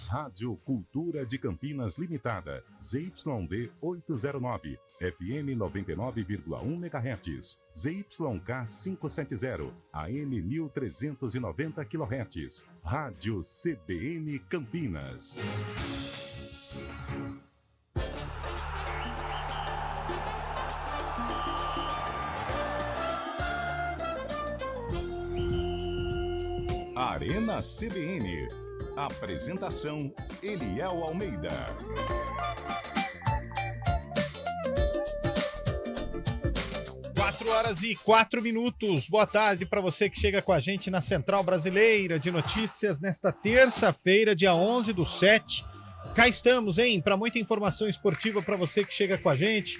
Rádio Cultura de Campinas Limitada, ZYD 809, FM 99,1 MHz, ZYK 570, AM 1390 kHz, Rádio CBN Campinas. Arena CBN. Apresentação: Eliel Almeida. 4h04. Boa tarde para você que chega com a gente na Central Brasileira de Notícias nesta terça-feira, dia 11/7. Cá estamos, hein? Para muita informação esportiva para você que chega com a gente.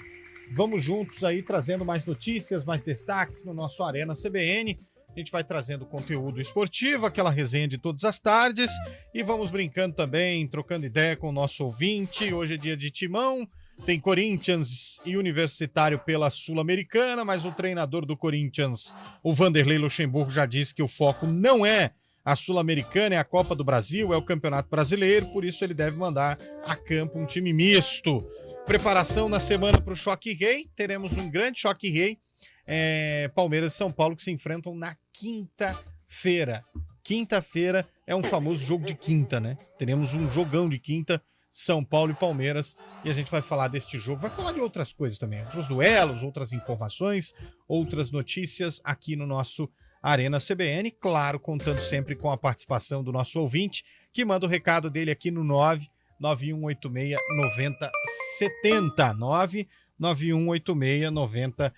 Vamos juntos aí trazendo mais notícias, mais destaques no nosso Arena CBN. A gente vai trazendo conteúdo esportivo, aquela resenha de todas as tardes, e vamos brincando também, trocando ideia com o nosso ouvinte. Hoje é dia de timão, tem Corinthians e Universitário pela Sul-Americana, mas o treinador do Corinthians, o Vanderlei Luxemburgo, já disse que o foco não é a Sul-Americana, é a Copa do Brasil, é o Campeonato Brasileiro, por isso ele deve mandar a campo um time misto. Preparação na semana para o Choque Rei, teremos um grande Choque Rei, Palmeiras e São Paulo, que se enfrentam na quinta-feira. Quinta-feira é um famoso jogo de quinta, né? Teremos um jogão de quinta, São Paulo e Palmeiras, e a gente vai falar deste jogo, vai falar de outras coisas também, outros duelos, outras informações, outras notícias aqui no nosso Arena CBN, claro, contando sempre com a participação do nosso ouvinte, que manda o recado dele aqui no 991869070, 991869070.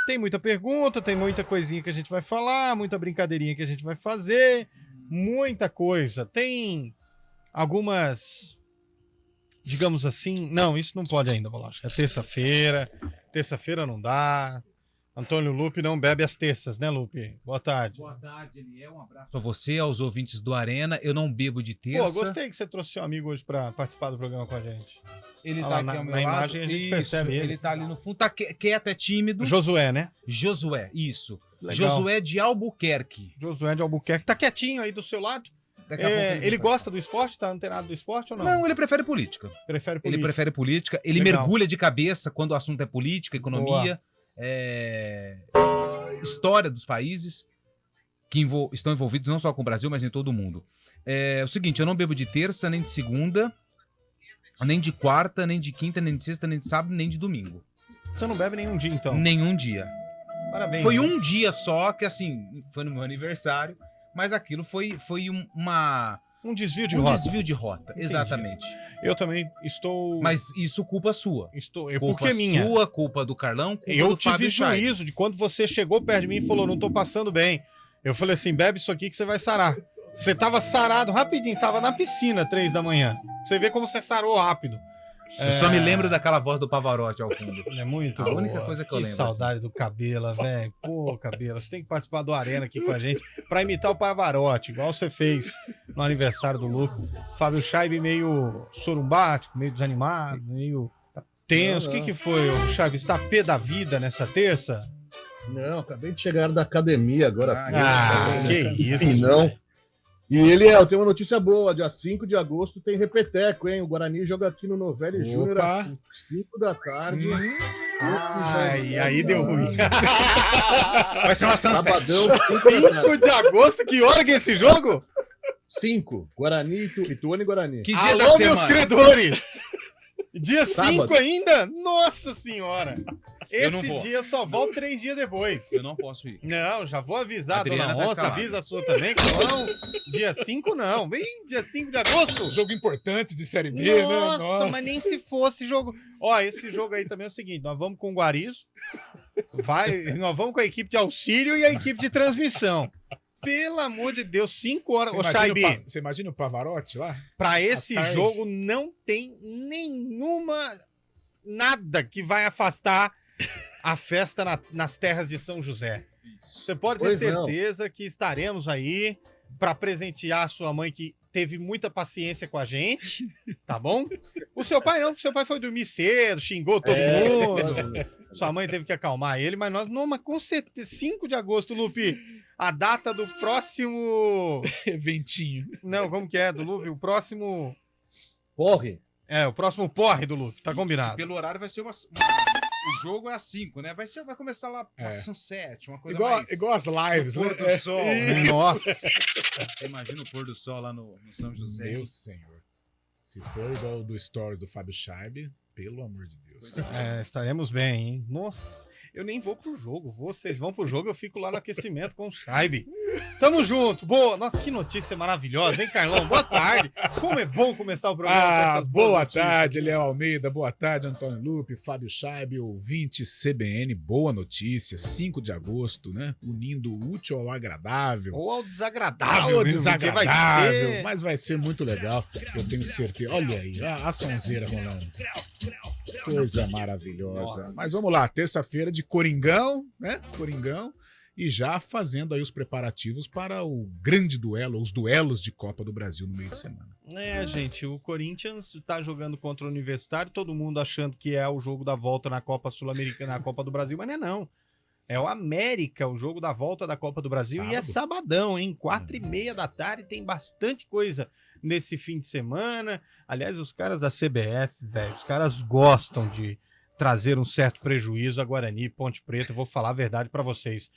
Tem muita pergunta, tem muita coisinha que a gente vai falar, muita brincadeirinha que a gente vai fazer, muita coisa. Tem algumas, digamos assim, não, isso não pode ainda, Bolacha. É terça-feira não dá. Antônio Lupe não bebe às terças, né, Lupe? Boa tarde. Boa tarde, Eliel. Um abraço a você, aos ouvintes do Arena. Eu não bebo de terça. Pô, gostei que você trouxe seu amigo hoje para participar do programa com a gente. Ele Olha tá lá, aqui ao meu na lado. imagem a gente Isso, percebe ele. Ele tá ali no fundo, tá quieto, é tímido. Josué, né? Josué, isso. Legal. Josué de Albuquerque. Josué de Albuquerque. Tá quietinho aí do seu lado? Daqui a pouco Ele gosta do esporte? Tá antenado do esporte ou não? Não, ele prefere política. Prefere Ele política. prefere política. Ele Legal. mergulha de cabeça quando o assunto é política, economia, história dos países que estão envolvidos não só com o Brasil, mas em todo o mundo. É o seguinte, eu não bebo de terça, nem de segunda, nem de quarta, nem de quinta, nem de sexta, nem de sábado, nem de domingo. Você não bebe nenhum dia, então? Nenhum dia. Parabéns. Foi né? um dia só, que assim, foi no meu aniversário, mas aquilo foi Um desvio de um rota. desvio de rota, Entendi. exatamente. Eu também estou... Mas isso culpa sua. Culpa Culpa minha. sua, culpa do Carlão, culpa Eu do tive Fábio Chaib. juízo de quando você chegou perto de mim e falou, não tô passando bem. Eu falei assim, bebe isso aqui que você vai sarar. Você tava sarado rapidinho, tava na piscina 3 da manhã. Você vê como você sarou rápido. Eu só me lembro daquela voz do Pavarotti ao fundo. É muito A boa. única coisa que eu lembro, saudade do Cabela, velho. Pô, Cabela, você tem que participar do Arena aqui com a gente pra imitar o Pavarotti, igual você fez no aniversário do Luco. Fábio Chaib meio sorumbático, meio desanimado, meio tenso. O que foi, Chaib? Você tá pé da vida nessa terça? Não, acabei de chegar da academia agora. Que isso. Sim, não. E eu tenho uma notícia boa. Dia 5 de agosto tem repeteco, hein? O Guarani joga aqui no Novelli Júnior às 5 da tarde. Ai, aí deu ruim. Vai ser uma sunset. Sabadão, 5 de agosto? Que hora que é esse jogo? 5. Guarani, Ituano e Guarani. Que dia da Alô, meus semana? credores! Dia 5 Sábado. ainda? Nossa senhora! Eu não Esse vou. dia só volta 3 dias depois. Eu não posso ir. Não, já vou avisar, Adriana dona tá Onça, escalada. avisa a sua também, que não. Dia 5 não. Vem, dia 5 de agosto. Jogo importante de Série B, Nossa, né? mas nem se fosse jogo. Ó, esse jogo aí também é o seguinte: nós vamos com o Guarizo, nós vamos com a equipe de auxílio e a equipe de transmissão. Pelo amor de Deus, 5 horas. Ô, Chaib, Você imagina o Pavarotti lá? pra esse tarde. jogo não tem nada que vai afastar a festa nas terras de São José. Você pode ter Pois não. certeza que estaremos aí para presentear a sua mãe que teve muita paciência com a gente, tá bom? O seu pai não, porque seu pai foi dormir cedo, xingou todo mundo. Sua mãe teve que acalmar ele, mas nós não, mas com certeza, 5 de agosto, Lupe, a data do próximo... Eventinho. Não, como que é, do Lupe? O próximo... Corre. O próximo porre do Lupe, tá combinado. Pelo horário vai ser o jogo é às 5, né? Vai começar lá às 7, uma coisa Igual as lives, no né? pôr do sol. É, nossa. Imagina o pôr do sol lá no São José. Meu senhor. Se for igual o do story do Fábio Scheib, pelo amor de Deus. Estaremos bem, hein? Nossa, eu nem vou pro jogo. Vocês vão pro jogo, eu fico lá no aquecimento com o Scheib. Tamo junto. Boa. Nossa, que notícia maravilhosa, hein, Carlão? Boa tarde. Como é bom começar o programa com essas boas boa notícias. tarde, Eliel Almeida. Boa tarde, Antônio Lupe, Fábio Scheib, ouvinte CBN. Boa notícia, 5 de agosto, né? Unindo o útil ao agradável. Ou ao desagradável. Ao mesmo, porque desagradável, mas vai ser muito legal, eu tenho certeza. Olha aí, a sonzeira rolando. Coisa maravilhosa. Nossa. Mas vamos lá, terça-feira de Coringão, né? Coringão. E já fazendo aí os preparativos para o grande duelo, os duelos de Copa do Brasil no meio de semana. Gente, o Corinthians tá jogando contra o Universitário, todo mundo achando que é o jogo da volta na Copa Sul-Americana, na Copa do Brasil, mas não é não. É o América, o jogo da volta da Copa do Brasil. Sábado. E é sabadão, hein? 4h30 da tarde, tem bastante coisa nesse fim de semana. Aliás, os caras da CBF, velho, os caras gostam de trazer um certo prejuízo a Guarani e Ponte Preta. Eu vou falar a verdade pra vocês.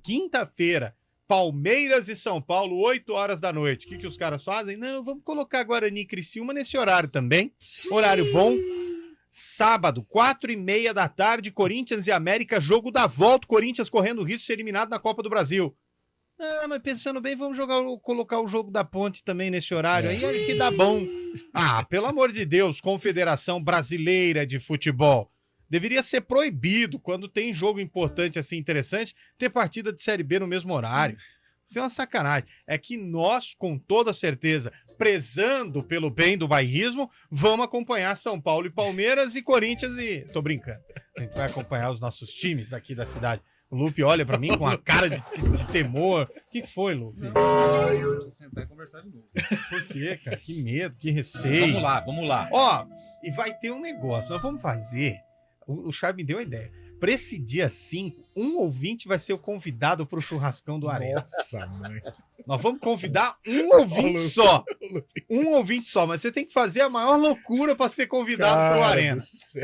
Quinta-feira, Palmeiras e São Paulo, 8 horas da noite. O que os caras fazem? Não, vamos colocar Guarani e Criciúma nesse horário também. Horário bom. Sábado, 4h30 da tarde, Corinthians e América, jogo da volta. Corinthians correndo o risco de ser eliminado na Copa do Brasil. Ah, mas pensando bem, vamos colocar o jogo da Ponte também nesse horário aí, olha que dá bom. Ah, pelo amor de Deus, Confederação Brasileira de Futebol. Deveria ser proibido, quando tem jogo importante assim, interessante, ter partida de Série B no mesmo horário. Isso é uma sacanagem. É que nós, com toda certeza, prezando pelo bem do bairrismo, vamos acompanhar São Paulo e Palmeiras e Corinthians e... Tô brincando. A gente vai acompanhar os nossos times aqui da cidade. O Lupe olha pra mim com a cara de temor. O que foi, Lupe? Vou sentar e conversar de novo. Por quê, cara? Que medo, que receio. Vamos lá. Ó, e vai ter um negócio. Nós vamos fazer... O Chaves me deu a ideia. Para esse dia 5, um ouvinte vai ser o convidado para o churrascão do Arena. Nossa, mãe. Nós vamos convidar um ouvinte só. Um ouvinte só, mas você tem que fazer a maior loucura para ser convidado para o Arena.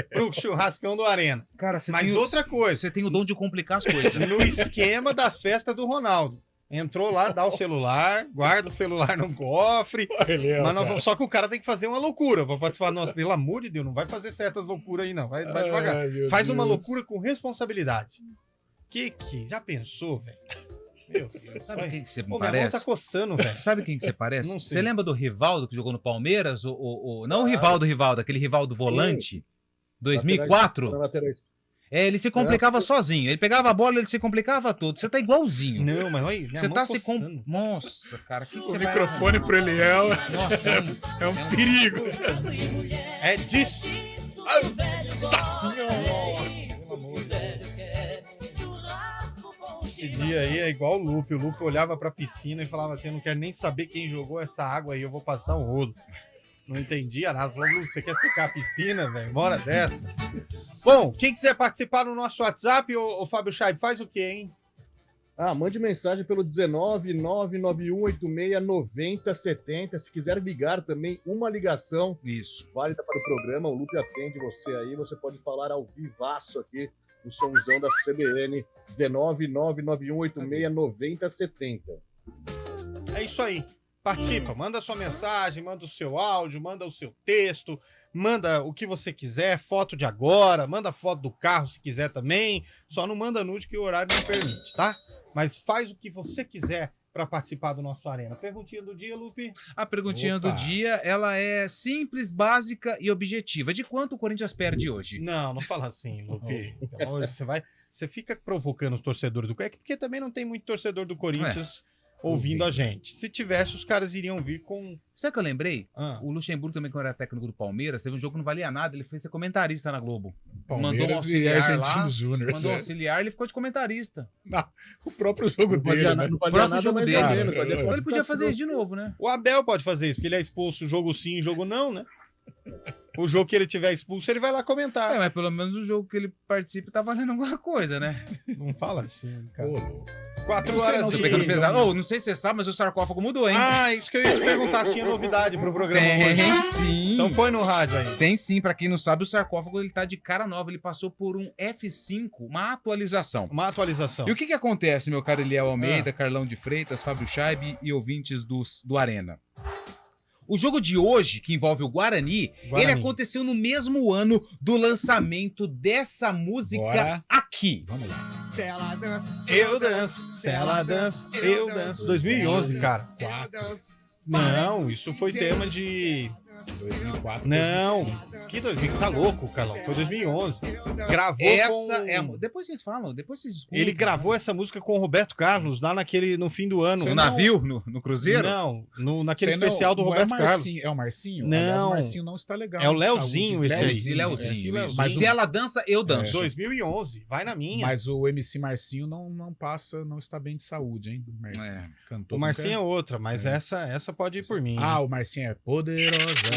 Para o churrascão do Arena. Cara, você Mas tem outra coisa, Você tem o dom de complicar as coisas. no esquema das festas do Ronaldo. Entrou lá, dá o celular, guarda o celular no cofre. Mas nós vamos, só que o cara tem que fazer uma loucura para participar. Nossa, pelo amor de Deus, não vai fazer certas loucuras aí, não. Vai devagar. Faz uma loucura com responsabilidade. Que já pensou, velho? Meu Deus. Sabe quem que você Ô, minha mão parece? tá coçando, velho. Sabe quem que você parece? Não sei. Você lembra do Rivaldo que jogou no Palmeiras? Não o Rivaldo, aquele Rivaldo volante? 2004? Ele se complicava sozinho. Ele pegava a bola, ele se complicava todo. Você tá igualzinho. Não, mas olha, minha Você mão tá coçando. Nossa, cara, que O você microfone pro Eliel Nossa, é um perigo. É disso. Nossa senhora. Esse dia aí é igual o Lupe. O Lupe olhava pra piscina e falava assim: eu não quero nem saber quem jogou essa água aí, eu vou passar o rolo. Não entendia nada. Falou: Lupe, você quer secar a piscina, velho? Bora dessa. Bom, quem quiser participar no nosso WhatsApp, ô Fábio Scheib, faz o quê, hein? Mande mensagem pelo 19991869070. Se quiser ligar também, uma ligação Isso. válida para o programa. O Lupe atende você aí. Você pode falar ao vivaço aqui no somzão da CBN. 19991869070. É isso aí. Participa, manda sua mensagem, manda o seu áudio, manda o seu texto, manda o que você quiser, foto de agora, manda foto do carro se quiser também. Só não manda nude que o horário não permite, tá? Mas faz o que você quiser para participar do nosso Arena. Perguntinha do dia, Lupe? A perguntinha Opa. do dia, ela é simples, básica e objetiva. De quanto o Corinthians perde hoje? Não fala assim, Lupe. Então, você fica provocando o torcedor do Corinthians, porque também não tem muito torcedor do Corinthians ouvindo a gente. Se tivesse, os caras iriam vir com... Sabe o que eu lembrei? Ah, O Luxemburgo também, quando era técnico do Palmeiras, teve um jogo que não valia nada, ele foi ser comentarista na Globo. Palmeiras e auxiliar Argentinos Júnior. Mandou um auxiliar, ele ficou de comentarista. O próprio jogo Não dele, valia, né? não valia Próprio nada, jogo mas dele, ou menos, cara. valia Ou ele podia fazer isso quanto de novo, né? o Abel pode fazer isso, porque ele é expulso jogo sim, jogo não, né? O jogo que ele tiver expulso, ele vai lá comentar. Mas pelo menos o jogo que ele participa tá valendo alguma coisa, né? Não fala assim, cara. Ô, 4 Você horas não Tô e... pegando pesado. Ô, não sei se você sabe, mas o sarcófago mudou, hein? Ah, isso que eu ia te perguntar se tinha novidade pro programa hoje. Tem sim. Então põe no rádio aí. Tem sim, pra quem não sabe, o sarcófago ele tá de cara nova, ele passou por um F5, uma atualização. Uma atualização. E o que que acontece, meu caro Eliel Almeida, Carlão de Freitas, Fábio Scheibe e ouvintes do Arena? O jogo de hoje, que envolve o Guarani, ele aconteceu no mesmo ano do lançamento dessa música Bora. aqui. Vamos lá. Se ela dança, Eu danço, se ela dança, eu danço. 2011, cara. Não, isso foi tema de... 2004, Não, 2005. que 2000? Tá louco, Carlão. Foi 2011. Gravou Essa com... é a... Depois vocês falam, depois vocês escutam. Ele gravou essa música com o Roberto Carlos lá no fim do ano. No navio, no cruzeiro? Não, naquele Você não- especial do não Roberto é o Carlos. Marcinho, é o Marcinho? Não. Aliás, o Marcinho não está legal. É o de Leozinho saúde. esse aí. Leozinho. Leozinho. Mas se ela dança, eu danço. 2011, vai na minha. Mas o MC Marcinho não passa, não está bem de saúde, hein? Marcinho. É. Cantor O Marcinho é nunca- outra, mas essa pode ir por mim. Ah, o Marcinho é poderosa,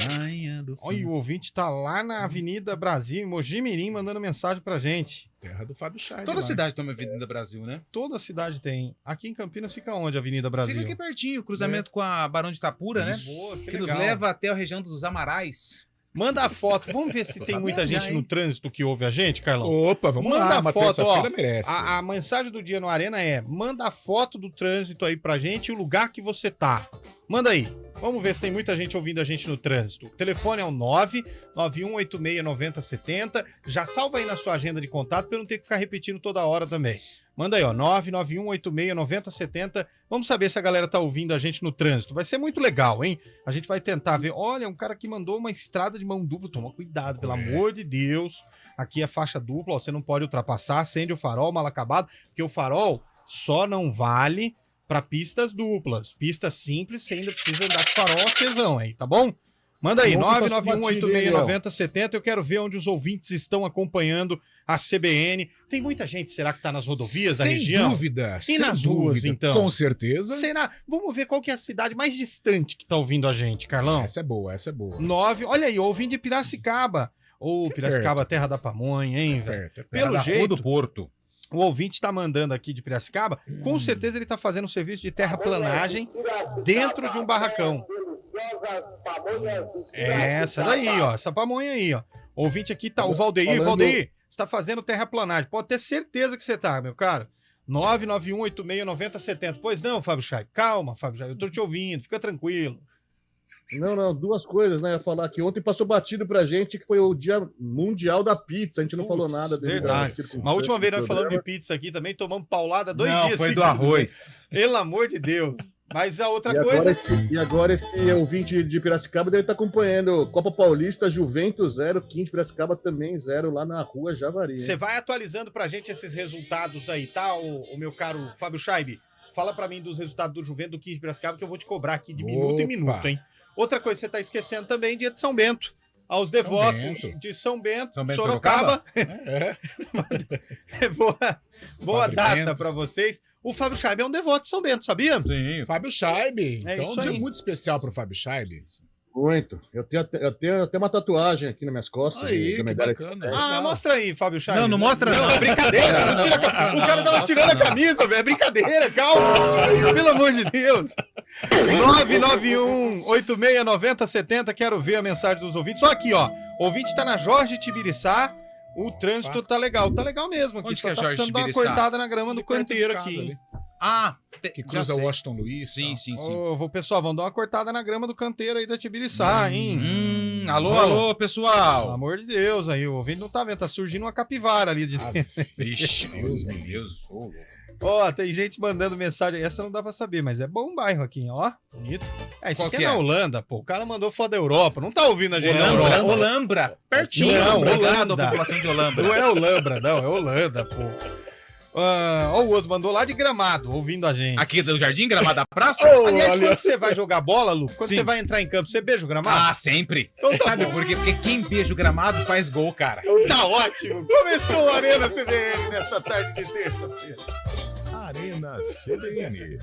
rainha do Olha, fim. o ouvinte tá lá na Avenida Brasil, em Mojimirim, mandando mensagem pra gente. Terra do Fábio Chá. Toda cidade tem uma Avenida Brasil, né? Toda cidade tem. Aqui em Campinas fica onde a Avenida Brasil? Fica aqui pertinho, cruzamento com a Barão de Itapura, né? Boa, que Que nos legal. leva até a região dos Amarais. Manda a foto. Vamos ver se tem muita viajar, gente hein? no trânsito que ouve a gente, Carlão. Opa, vamos Manda lá, a uma foto, terça-feira ó. merece. A mensagem do dia no Arena é: manda a foto do trânsito aí pra gente e o lugar que você tá. Manda aí. Vamos ver se tem muita gente ouvindo a gente no trânsito. O telefone é o 991869070. Já salva aí na sua agenda de contato pra eu não ter que ficar repetindo toda hora também. Manda aí, ó, 991869070. Vamos saber se a galera tá ouvindo a gente no trânsito. Vai ser muito legal, hein? A gente vai tentar ver. Olha, um cara que mandou uma estrada de mão dupla. Toma cuidado, pelo amor de Deus. Aqui é faixa dupla, ó, você não pode ultrapassar. Acende o farol, mal acabado, porque o farol só não vale para pistas duplas. Pistas simples, você ainda precisa andar com o farol acesão aí, tá bom? Manda aí, Vamos pra 991869070. Eu quero ver onde os ouvintes estão acompanhando a CBN. Tem muita gente, será que tá nas rodovias da região? Sem dúvida. E nas ruas, então? Com certeza. Será? Vamos ver qual que é a cidade mais distante que tá ouvindo a gente, Carlão. Essa é boa, essa é boa. 9. Olha aí, ouvindo de Piracicaba. Ô, Piracicaba, terra da pamonha, hein, velho? Perto, é perto. Pelo Da Rua jeito, do Porto. o ouvinte tá mandando aqui de Piracicaba, com certeza ele tá fazendo um serviço de terraplanagem dentro de um barracão. É essa daí, ó, essa pamonha aí, ó. O ouvinte aqui tá, o Valdeir, Falando- Valdeir, você tá fazendo terraplanagem. Pode ter certeza que você tá, meu cara. 991869070. Pois não, Fábio Chay. Calma, Fábio Chay, eu tô te ouvindo, fica tranquilo. Não, duas coisas, né? Eu ia falar que ontem passou batido pra gente que foi o Dia Mundial da Pizza. A gente não falou nada dele. Verdade. Mas a última vez nós falamos de pizza aqui também, tomamos paulada 2 Não, dias foi do seguidos. arroz. Pelo amor de Deus. Mas a outra E coisa... agora esse ouvinte de Piracicaba deve estar acompanhando Copa Paulista, Juventus 0, Kim de Piracicaba também 0 lá na rua Javari. Você vai atualizando pra gente esses resultados aí, tá, o meu caro Fábio Scheibe? Fala pra mim dos resultados do Juventus do 15 de Piracicaba que eu vou te cobrar aqui de minuto em Opa. minuto, hein? Outra coisa que você tá esquecendo também, dia de São Bento. Aos São devotos Bento. de São Bento, São Bento, Sorocaba. É. boa Padre data Bento. pra vocês. O Fábio Scheibe é um devoto de São Bento, sabia? Sim. Fábio Scheibe. É Então, isso um dia aí. muito especial pro Fábio Scheibe. Muito. Eu tenho até uma tatuagem aqui nas minhas costas. Aí, da que medalha. bacana. Ah, Legal. mostra aí, Fábio Scheibe. Não, não mostra Não, não. é brincadeira. Não tira o cara tava tirando a camisa, velho. É brincadeira, calma. Pelo amor de Deus. 991-869070. Quero ver a mensagem dos ouvintes. Só aqui, ó. O ouvinte tá na Jorge Tibiriçá. O trânsito tá legal. Tá legal mesmo aqui. Onde Só que é tá Jorge precisando dar uma Tibiriçá? cortada na grama do Ali perto de canteiro casa, aqui. ali, Ah, que já cruza sei. Washington Luiz. Sim, tal. sim, sim. Pessoal, vamos dar uma cortada na grama do canteiro aí da Tibiriçá, hein? Alô, Ô. alô, Pelo pessoal. amor de Deus, aí o ouvinte não tá vendo, tá surgindo uma capivara ali de Vixe, Deus meu me Deus. Ó, tem gente mandando mensagem. Essa não dá pra saber, mas é bom um bairro aqui, ó. Bonito. Esse Qual aqui que é na é? Holanda, pô. O cara mandou foto da Europa. Não tá ouvindo a gente na Olambra, Europa. Olambra. Pertinho. Não, Obrigado Holanda. à população de Olambra. Não é Olambra, não. É Holanda, pô. Ó, o outro mandou lá de Gramado, ouvindo a gente. Aqui do Jardim Gramado da Praça? Aliás, quando você vai jogar bola, Lu, quando Sim. você vai entrar em campo, você beija o gramado? Ah, sempre. Então tá Sabe por quê? Porque quem beija o gramado faz gol, cara. Então tá ótimo. Começou o Arena CBN nessa tarde de terça-feira. Arena CBN.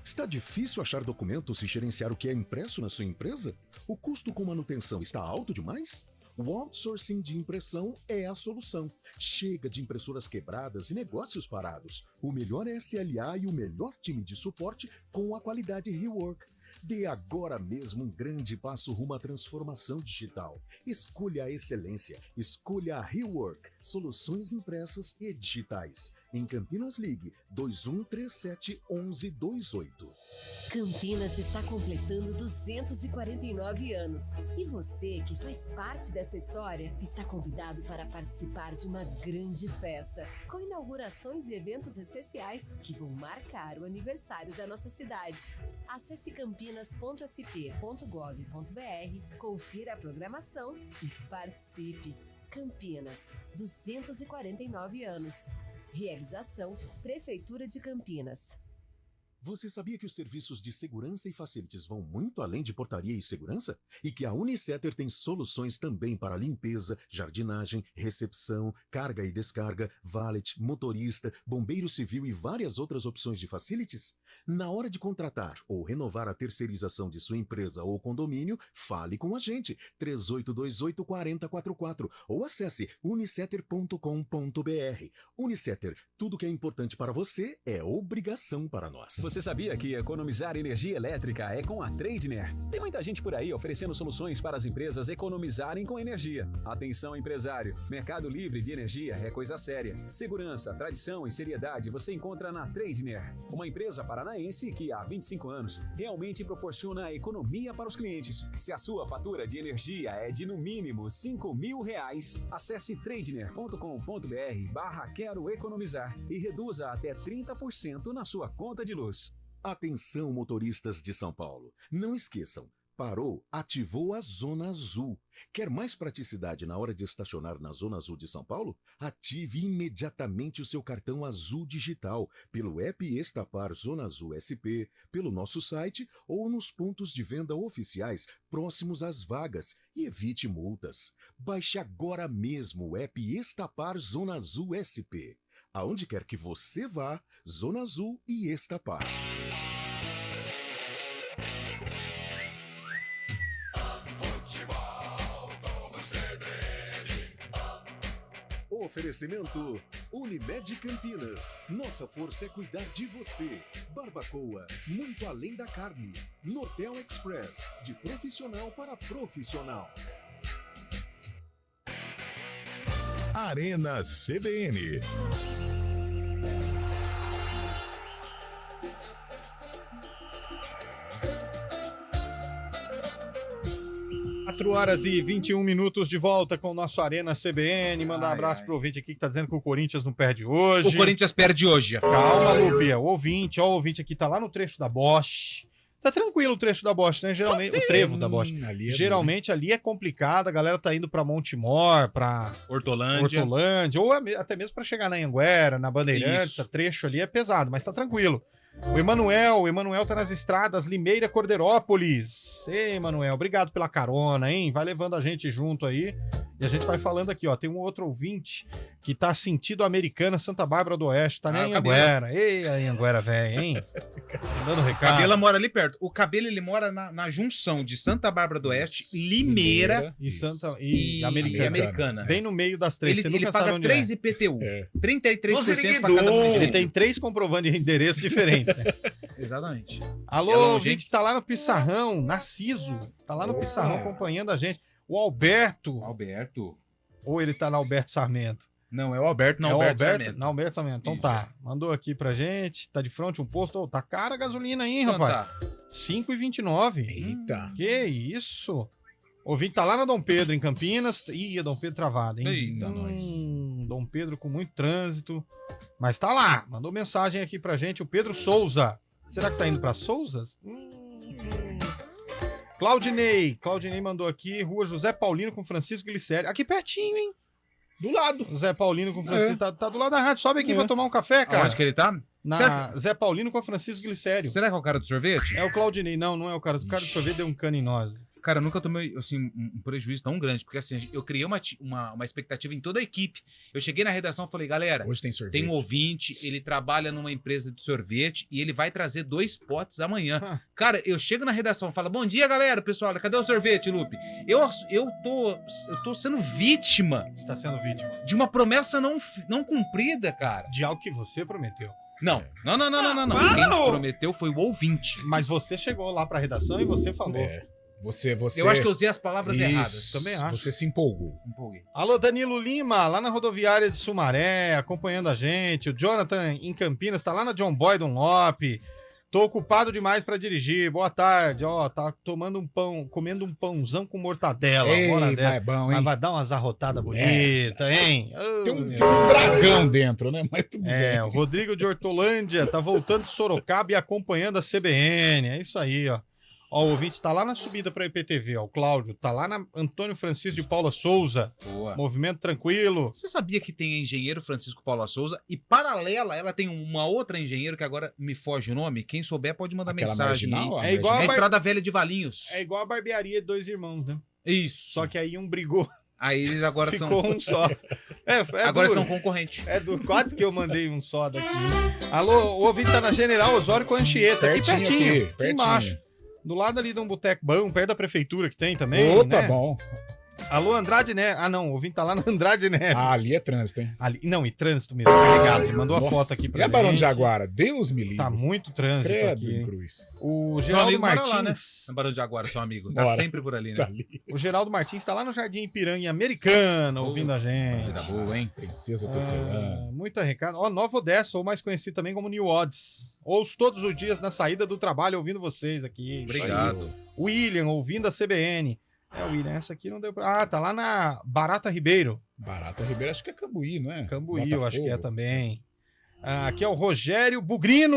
Está difícil achar documentos e gerenciar o que é impresso na sua empresa? O custo com manutenção está alto demais? O outsourcing de impressão é a solução. Chega de impressoras quebradas e negócios parados. O melhor SLA e o melhor time de suporte com a qualidade Rework. Dê agora mesmo um grande passo rumo à transformação digital. Escolha a excelência. Escolha a Rework. Soluções impressas e digitais. Em Campinas, ligue 2137-1128. Campinas está completando 249 anos. E você, que faz parte dessa história, está convidado para participar de uma grande festa, com inaugurações e eventos especiais que vão marcar o aniversário da nossa cidade. Acesse campinas.sp.gov.br, confira a programação e participe. Campinas, 249 anos. Realização Prefeitura de Campinas. Você sabia que os serviços de segurança e facilities vão muito além de portaria e segurança? E que a Unicetter tem soluções também para limpeza, jardinagem, recepção, carga e descarga, valet, motorista, bombeiro civil e várias outras opções de facilities? Na hora de contratar ou renovar a terceirização de sua empresa ou condomínio, fale com a gente, 3828-4044 ou acesse unicetter.com.br. Unicetter, tudo que é importante para você é obrigação para nós. Você sabia que economizar energia elétrica é com a Tradner? Tem muita gente por aí oferecendo soluções para as empresas economizarem com energia. Atenção, empresário! Mercado livre de energia é coisa séria. Segurança, tradição e seriedade você encontra na Tradner, uma empresa paranaense que há 25 anos realmente proporciona economia para os clientes. Se a sua fatura de energia é de no mínimo R$5.000, acesse tradner.com.br/quero economizar e reduza até 30% na sua conta de luz. Atenção, motoristas de São Paulo. Não esqueçam, parou, ativou a Zona Azul. Quer mais praticidade na hora de estacionar na Zona Azul de São Paulo? Ative imediatamente o seu cartão Azul Digital pelo app Estapar Zona Azul SP, pelo nosso site ou nos pontos de venda oficiais próximos às vagas e evite multas. Baixe agora mesmo o app Estapar Zona Azul SP. Aonde quer que você vá, Zona Azul e Estapar. Oferecimento Unimed Campinas. Nossa força é cuidar de você. Barbacoa, muito além da carne. Nortel Express, de profissional para profissional. Arena CBN. 4h21 de volta com o nosso Arena CBN. Mandar um abraço pro ouvinte aqui que tá dizendo que o Corinthians não perde hoje. O Corinthians perde hoje. Calma, Lupia. O ouvinte aqui tá lá no trecho da Bosch. Tá tranquilo o trecho da Bosch, né? Geralmente, o trevo da Bosch. Geralmente ali é complicado, a galera tá indo pra Montemor, pra Hortolândia, ou até mesmo pra chegar na Anhanguera, na Bandeirantes. Esse trecho ali é pesado, mas tá tranquilo. O Emanuel tá nas estradas, Limeira, Corderópolis. Ei, Emanuel, obrigado pela carona, hein? Vai levando a gente junto aí. E a gente vai falando aqui, ó. Tem um outro ouvinte que tá sentido Americana, Santa Bárbara do Oeste. Tá nem em Anhanguera. Ei, a Anhanguera velha, hein? Dando recado. Cabela mora ali perto. O Cabelo, ele mora na junção de Santa Bárbara do Oeste, Limeira e Americana. Bem no meio das três. Ele paga 3 IPTU. 33% pra cada município. Ele tem 3 comprovantes de endereço diferentes. Exatamente. Alô, ouvinte que tá lá no Pissarrão, Narciso. Tá lá no Pissarrão acompanhando a gente. O Alberto. Ou ele tá na Alberto Sarmento? Não, é o Alberto, não, Alberto Sarmento. Não, Alberto Sarmento. Então tá. Mandou aqui pra gente. Tá de frente um posto. Oh, tá cara a gasolina aí, hein, rapaz? Tá. 5,29. Eita. Que isso? O ouvinte tá lá na Dom Pedro, em Campinas. Ih, a Dom Pedro travada, hein? Eita, Dom Pedro com muito trânsito. Mas tá lá. Mandou mensagem aqui pra gente. O Pedro Souza. Será que tá indo pra Souzas? Claudinei mandou aqui, Rua José Paulino com Francisco Glicério. Aqui pertinho, hein? Do lado. José Paulino com Francisco. Tá do lado da rádio. Sobe aqui pra tomar um café, cara. Onde que ele tá? Zé Paulino com Francisco Glicério. Será que é o cara do sorvete? É o Claudinei. Não é o cara. O cara do sorvete deu um cano em nós. cara, eu nunca tomei assim, um prejuízo tão grande, porque assim, eu criei uma expectativa em toda a equipe. Eu cheguei na redação e falei, galera, Hoje tem sorvete. tem um ouvinte, ele trabalha numa empresa de sorvete e ele vai trazer 2 potes amanhã. Cara, eu chego na redação e falo, bom dia, galera, pessoal, cadê o sorvete, Lupe? Eu tô sendo vítima Você tá sendo vítima de uma promessa não cumprida, cara. de algo que você prometeu. Não. Quem prometeu foi o ouvinte. Mas você chegou lá pra redação e você falou. Você... Eu acho que eu usei as palavras erradas. Isso, também acho. Você se empolgou. Empolguei. Alô, Danilo Lima, lá na rodoviária de Sumaré, acompanhando a gente. O Jonathan, em Campinas, tá lá na John Boy Dunlop. Tô ocupado demais pra dirigir. Boa tarde. Ó, tá comendo um pãozão com mortadela. Ei, Bora mas dessa. é bom, Mas hein? vai dar umas arrotadas bonitas, hein? Tem um Meu. dragão dentro, né? Mas tudo bem. O Rodrigo de Hortolândia tá voltando de Sorocaba e acompanhando a CBN. É isso aí, ó. Ó, o ouvinte tá lá na subida pra IPTV, ó. O Cláudio tá lá na Antônio Francisco de Paula Souza. Boa. Movimento tranquilo. Você sabia que tem a engenheiro Francisco Paula Souza e paralela ela tem uma outra engenheiro que agora me foge o nome? Quem souber pode mandar Aquela mensagem. marginal, Aí. É igual É a a Estrada Velha de Valinhos. É igual a barbearia de 2 irmãos, né? Isso. Só que aí um brigou, Aí eles agora ficou são um só. É agora duro. são concorrentes. É do quase que eu mandei um só daqui. Alô, o ouvinte tá na General Osório com Anchieta, aqui pertinho, embaixo. Do lado ali de um boteco bom, perto da prefeitura que tem também. Opa, né? bom. Alô, Andrade Neves. Ah, não, o ouvinte tá lá no Andrade Neves. Ah, ali é trânsito, hein? Ali, não, e trânsito mesmo, carregado. Ele mandou a Nossa. foto aqui pra E a Barão de gente. Jaguara? Deus me livre. Tá muito trânsito Credo, aqui. Cruz. O Meu Geraldo amigo mora Martins. lá, né? No Barão de Jaguara, seu amigo. Tá Mora. sempre por ali, né? Tá ali. O Geraldo Martins tá lá no Jardim Ipiranga, em Americana, ouvindo a gente. Vida boa, hein? Princesa Tecelã. Muito recado. Ó, Nova Odessa, ou mais conhecido também como New Odds. Ouço todos os dias na saída do trabalho ouvindo vocês aqui. Obrigado. William, ouvindo a CBN. William, essa aqui não deu pra... Ah, tá lá na Barata Ribeiro. Barata Ribeiro, acho que é Cambuí, não é? Cambuí, eu acho que é Botafogo. também. Aqui é o Rogério Bugrino.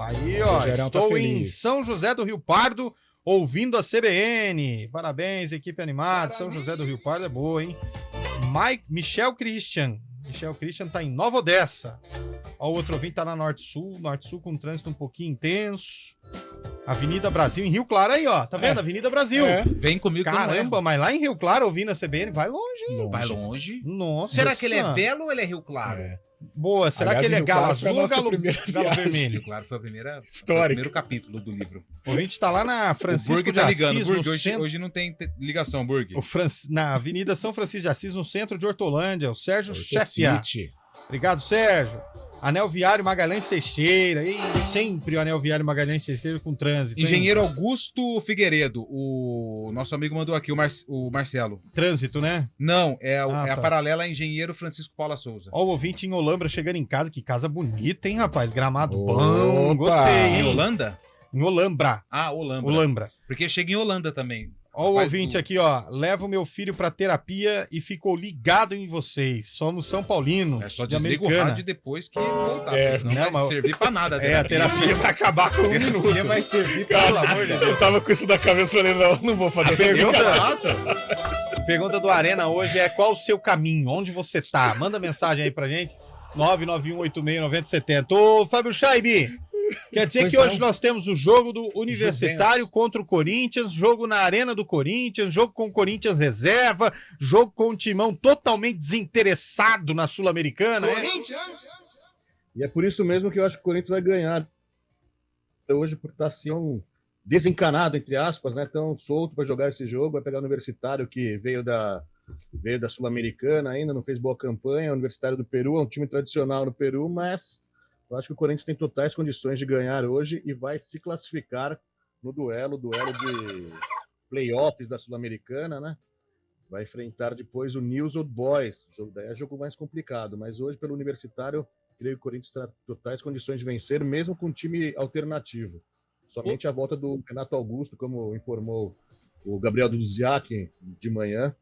Aí, ó, Rogerião tá estou em feliz. São José do Rio Pardo, ouvindo a CBN. Parabéns, equipe animada. São José do Rio Pardo é boa, hein? Michel Christian. Michel Christian tá em Nova Odessa. Ó, o outro ouvinte tá na Norte Sul com trânsito um pouquinho intenso. Avenida Brasil, em Rio Claro, aí, ó. Tá vendo? Avenida Brasil. É. Vem comigo que eu não Caramba, mas lá em Rio Claro, ouvindo a CBN, vai longe, hein? lembro. Vai longe. Nossa. Será que ele é Velo ou ele é Rio Claro? É. Boa, será Aliás, que ele é Rio galo Claro foi a azul ou nossa galo, primeira galo viagem. vermelho? Rio Claro foi foi o Histórico. primeiro capítulo do livro. O ouvinte tá lá na Francisco o Burg de tá Assis, ligando. Burg, no hoje, centro... hoje não tem ligação, Burg. Na Avenida São Francisco de Assis, no centro de Hortolândia, o Sérgio Porto Chefia. City. Obrigado, Sérgio. Anel Viário Magalhães Teixeira. E sempre o Anel Viário Magalhães Teixeira com trânsito. hein? Engenheiro Augusto Figueiredo, o nosso amigo mandou aqui, o Marcelo. Trânsito, né? Não, é a tá. paralela a Engenheiro Francisco Paula Souza. Ó, o ouvinte em Olambra chegando em casa. Que casa bonita, hein, rapaz? Gramado Opa! bom. Gostei, Em hein? Holanda? Em Olambra. Ah, Holanda. Olambra. Porque chega em Holanda também. Ó, o Rapaz, ouvinte do- aqui, ó. Leva o meu filho pra terapia e ficou ligado em vocês. Somos São Paulino. É só de desliga o Americana. rádio depois que voltar, É, porque senão não, vai mas- servir pra nada. É, a terapia vai acabar com um minuto. vai servir Pelo amor de Deus. Eu tava com isso na cabeça, falei, não vou fazer A essa pergunta, pergunta do Arena hoje é: qual o seu caminho? Onde você tá? Manda mensagem aí pra gente. 991869070. Ô, Fábio Scheibe, quer dizer que hoje nós temos o jogo do Universitário contra o Corinthians, jogo na Arena do Corinthians, jogo com o Corinthians reserva, jogo com um timão totalmente desinteressado na Sul-Americana, é? E é por isso mesmo que eu acho que o Corinthians vai ganhar hoje, por estar assim, desencanado, entre aspas, né? Tão solto para jogar esse jogo. Vai pegar o Universitário, que veio da Sul-Americana ainda, não fez boa campanha. O Universitário do Peru é um time tradicional no Peru, mas eu acho que o Corinthians tem totais condições de ganhar hoje e vai se classificar no duelo de playoffs da Sul-Americana, né? Vai enfrentar depois o News Old Boys. O jogo daí é jogo mais complicado, mas hoje, pelo Universitário, creio que o Corinthians terá totais condições de vencer, mesmo com um time alternativo. Somente a volta do Renato Augusto, como informou o Gabriel Duziak de manhã,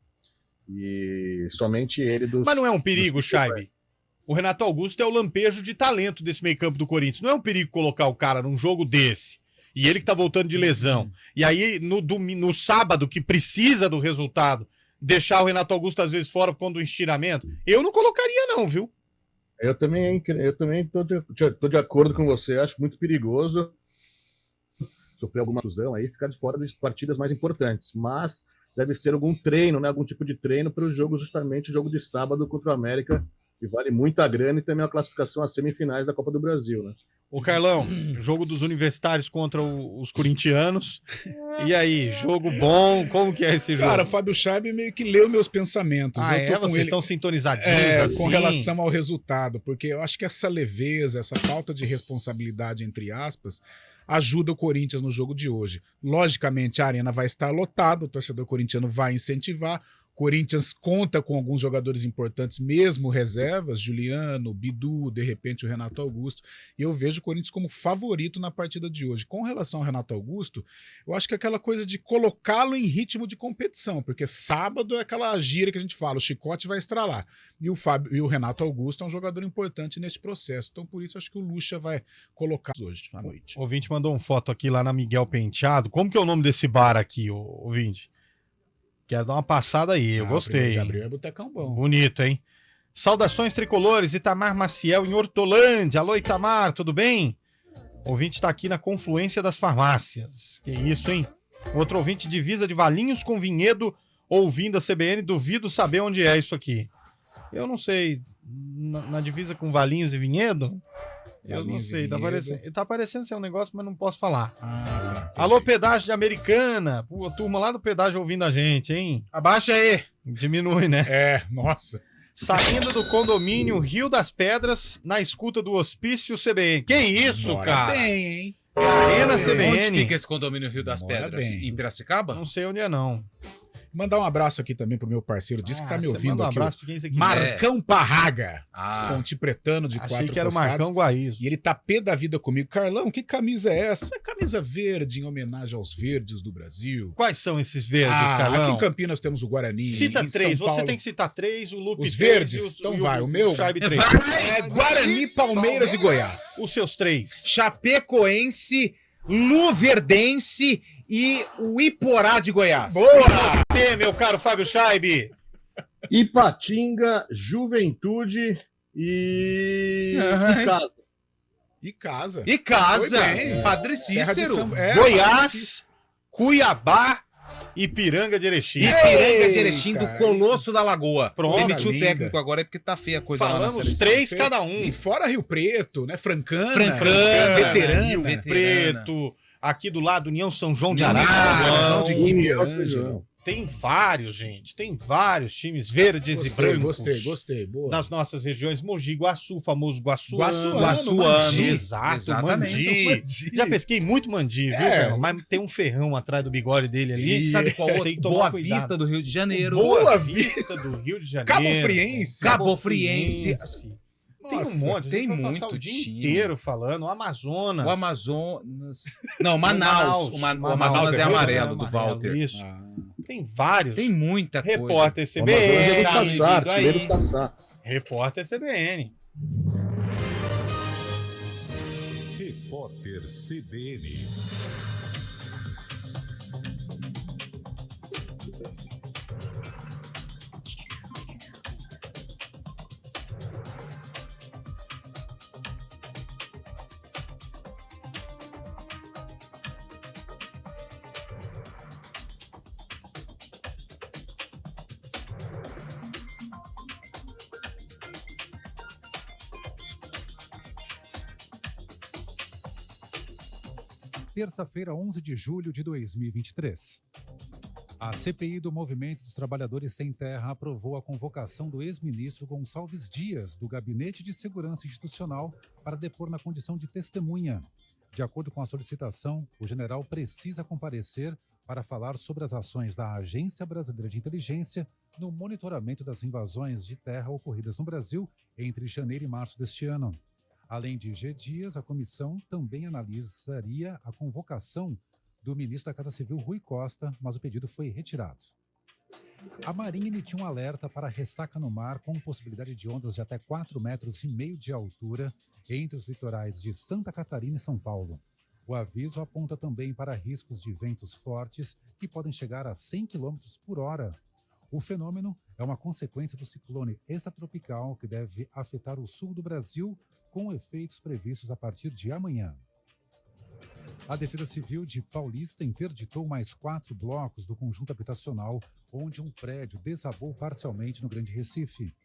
e somente ele dos... Mas não é um perigo, Scheibe? O Renato Augusto é o lampejo de talento desse meio-campo do Corinthians. Não é um perigo colocar o cara num jogo desse. E ele que tá voltando de lesão. E aí, no sábado, que precisa do resultado, deixar o Renato Augusto às vezes fora por conta do estiramento, eu não colocaria não, viu? Eu também tô de acordo com você, acho muito perigoso. sofrer alguma contusão aí, ficar de fora das partidas mais importantes. Mas deve ser algum treino, né? Algum tipo de treino para o jogo, justamente o jogo de sábado contra o América, que vale muita grana e também a classificação às semifinais da Copa do Brasil, né? Ô, Carlão, jogo dos universitários contra os corintianos. E aí, jogo bom? Como que é esse jogo? Cara, o Fábio Scheibe meio que leu meus pensamentos. Ah, eu tô com vocês ele estão sintonizadinhos assim? com relação ao resultado, porque eu acho que essa leveza, essa falta de responsabilidade, entre aspas, ajuda o Corinthians no jogo de hoje. Logicamente, a arena vai estar lotada, o torcedor corintiano vai incentivar. Corinthians conta com alguns jogadores importantes, mesmo reservas, Juliano, Bidu, de repente o Renato Augusto, e eu vejo o Corinthians como favorito na partida de hoje. Com relação ao Renato Augusto, eu acho que é aquela coisa de colocá-lo em ritmo de competição, porque sábado é aquela gíria que a gente fala, o chicote vai estralar, e o Renato Augusto é um jogador importante nesse processo, então por isso acho que o Lucha vai colocar hoje à noite. O ouvinte mandou uma foto aqui lá na Miguel Penteado. Como que é o nome desse bar aqui, ouvinte? Quero dar uma passada aí, eu gostei. De abril é Botecão bom. Bonito, hein? Saudações tricolores, Itamar Maciel em Hortolândia. Alô, Itamar, tudo bem? O ouvinte está aqui na confluência das farmácias. Que isso, hein? Outro ouvinte divisa de Valinhos com Vinhedo, ouvindo a CBN, duvido saber onde é isso aqui. Eu não sei, na divisa com Valinhos e Vinhedo? Eu não sei, tá parecendo ser um negócio, mas não posso falar. Tá. Alô, pedágio de Americana. Pô, a turma lá do pedágio ouvindo a gente, hein? Abaixa aí. Diminui, né? Nossa. Saindo do condomínio Rio das Pedras, na escuta do Hospício CBN. Que isso, Bora cara? bem, hein? Arena Onde CBN. fica esse condomínio Rio das Mora Pedras? bem. Em Piracicaba? Não sei onde é, não. Mandar um abraço aqui também pro meu parceiro, disse que tá me ouvindo manda um aqui. abraço pra quem você quiser. Marcão Parraga, Ah, Ponte Pretano de Achei 4 que era o postados. Marcão Guaízo. E ele tá pé da vida comigo. Carlão, que camisa é essa? É camisa verde, em homenagem aos verdes do Brasil. Quais são esses verdes, Carlão? Aqui em Campinas temos o Guarani. Cita em três, São Paulo, você tem que citar três, o Lupe Os três verdes, e o, então e vai, o meu? Scheibe três. É Guarani, Palmeiras e Goiás. Os seus três. Chapecoense, Luverdense e o Iporá de Goiás. Boa! Você, meu caro Fábio Scheibe. Ipatinga, Juventude e Casa. E casa. E casa, Foi bem. Padre Terra de Cícero. São- é, Goiás, Cuiabá e Piranga de Erechim. Ipiranga de Erechim do Eita. Colosso da Lagoa. Pronto. Demitiu o Linda. técnico agora é porque tá feia a coisa lá na Falamos seleção. três cada um. E fora Rio Preto, né? Francana. Francana, veterana. Rio veterana. Preto, aqui do lado União São João de União Araras. São João de Sim, Guilherme. Tem vários, gente. Tem vários times verdes e brancos. Gostei. Boa. Nas nossas regiões, Mogi Guaçu, famoso Guaçuano. Guaçuano, Mandi. Exato, Exatamente. Mandi. Já pesquei muito Mandi, viu, É. Ferrão? Mas tem um ferrão atrás do bigode dele ali. E sabe qual outro? Tem que tomar Boa cuidado. Vista do Rio de Janeiro. Boa Vista do Rio de Janeiro. Cabo Friense. Cabo Friense. Tem um Nossa, monte, a gente tem vai passar muito o dia time. inteiro falando. O Amazonas. O Amazonas. Não, Manaus. O Amazonas é verde, amarelo né? do Walter. Isso. Ah. Tem vários. Tem muita coisa. Repórter O Amazonas é CBN. do tá Sassá, vindo artilheiro aí. Sassá. Repórter CBN. Repórter CBN. Terça-feira, 11 de julho de 2023. A CPI do Movimento dos Trabalhadores Sem Terra aprovou a convocação do ex-ministro Gonçalves Dias, do Gabinete de Segurança Institucional, para depor na condição de testemunha. De acordo com a solicitação, o general precisa comparecer para falar sobre as ações da Agência Brasileira de Inteligência no monitoramento das invasões de terra ocorridas no Brasil entre janeiro e março deste ano. Além de G. Dias, a comissão também analisaria a convocação do ministro da Casa Civil, Rui Costa, mas o pedido foi retirado. A Marinha emitiu um alerta para ressaca no mar com possibilidade de ondas de até 4,5 metros de altura entre os litorais de Santa Catarina e São Paulo. O aviso aponta também para riscos de ventos fortes que podem chegar a 100 km por hora. O fenômeno é uma consequência do ciclone extratropical que deve afetar o sul do Brasil, com efeitos previstos a partir de amanhã. A Defesa Civil de Paulista interditou mais 4 blocos do conjunto habitacional, onde um prédio desabou parcialmente no Grande Recife.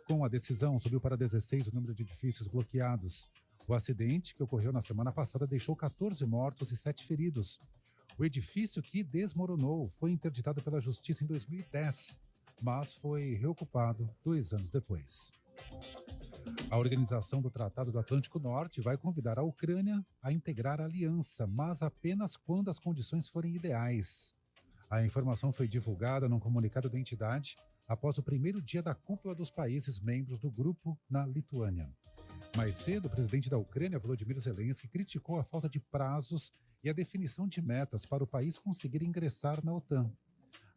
Com a decisão, subiu para 16 o número de edifícios bloqueados. O acidente, que ocorreu na semana passada, deixou 14 mortos e 7 feridos. O edifício que desmoronou foi interditado pela Justiça em 2010, mas foi reocupado 2 anos depois. A Organização do Tratado do Atlântico Norte vai convidar a Ucrânia a integrar a aliança, mas apenas quando as condições forem ideais. A informação foi divulgada num comunicado da entidade após o primeiro dia da cúpula dos países membros do grupo na Lituânia. Mais cedo, o presidente da Ucrânia, Volodymyr Zelensky, criticou a falta de prazos e a definição de metas para o país conseguir ingressar na OTAN.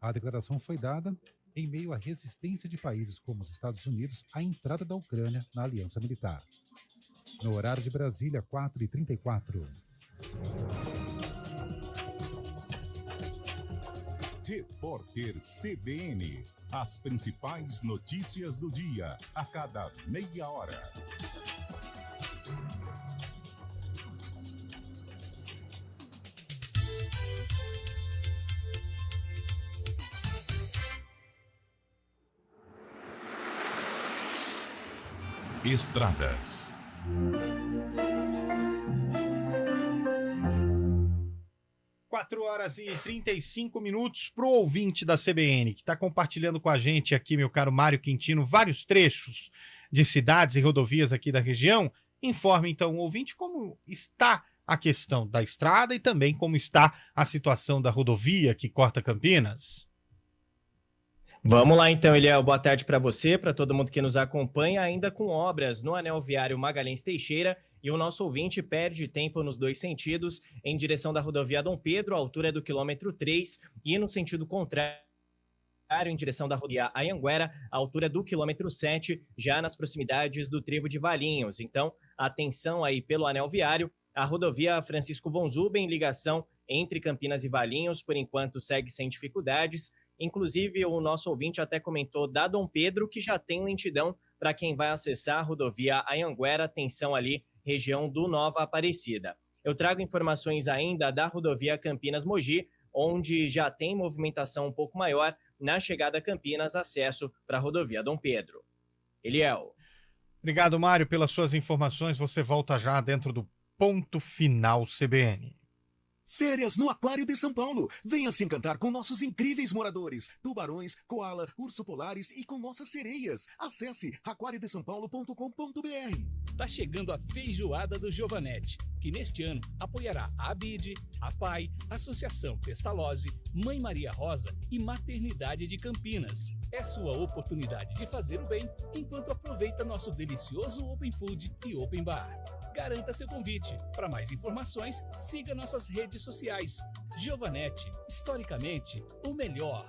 A declaração foi dada em meio à resistência de países como os Estados Unidos à entrada da Ucrânia na aliança militar. No horário de Brasília, 4h34. Repórter CBN. As principais notícias do dia, a cada meia hora. Estradas. Quatro horas e 35 minutos para o ouvinte da CBN, que está compartilhando com a gente aqui, meu caro Mário Quintino, vários trechos de cidades e rodovias aqui da região. Informe, então, o ouvinte como está a questão da estrada e também como está a situação da rodovia que corta Campinas. Vamos lá então, Eliel, boa tarde para você, para todo mundo que nos acompanha, ainda com obras no anel viário Magalhães Teixeira, e o nosso ouvinte perde tempo nos dois sentidos, em direção da rodovia Dom Pedro, à altura do quilômetro 3, e no sentido contrário, em direção da rodovia Anhanguera, à altura do quilômetro 7, já nas proximidades do trevo de Valinhos. Então, atenção aí pelo anel viário, a rodovia Francisco von Zuben, ligação entre Campinas e Valinhos, por enquanto segue sem dificuldades. Inclusive, o nosso ouvinte até comentou da Dom Pedro, que já tem lentidão para quem vai acessar a rodovia Anhanguera, atenção ali, região do Nova Aparecida. Eu trago informações ainda da rodovia Campinas-Mogi, onde já tem movimentação um pouco maior na chegada a Campinas, acesso para a rodovia Dom Pedro. Eliel. Obrigado, Mário, pelas suas informações. Você volta já dentro do Ponto Final CBN. Férias no Aquário de São Paulo. Venha se encantar com nossos incríveis moradores, tubarões, koala, urso polares e com nossas sereias. Acesse aquariodesampaulo.com.br. Tá chegando a feijoada do Giovanetti, que neste ano apoiará a ABID, a PAI, Associação Pestalozzi, Mãe Maria Rosa e Maternidade de Campinas. É sua oportunidade de fazer o bem enquanto aproveita nosso delicioso Open Food e Open Bar. Garanta seu convite. Para mais informações, siga nossas redes sociais. Giovanetti, historicamente, o melhor.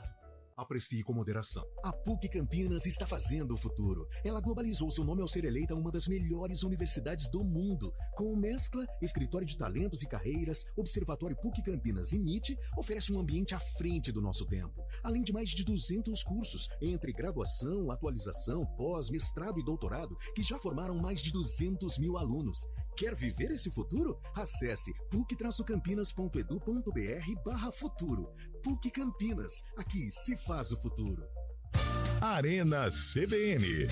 Aprecie com moderação. A PUC Campinas está fazendo o futuro. Ela globalizou seu nome ao ser eleita uma das melhores universidades do mundo. Com Mescla, Escritório de Talentos e Carreiras, Observatório PUC Campinas e MIT, oferece um ambiente à frente do nosso tempo. Além de mais de 200 cursos, entre graduação, atualização, pós, mestrado e doutorado, que já formaram mais de 200 mil alunos. Quer viver esse futuro? Acesse puc-campinas.edu.br/futuro. PUC Campinas. Aqui se faz o futuro. Arena CBN.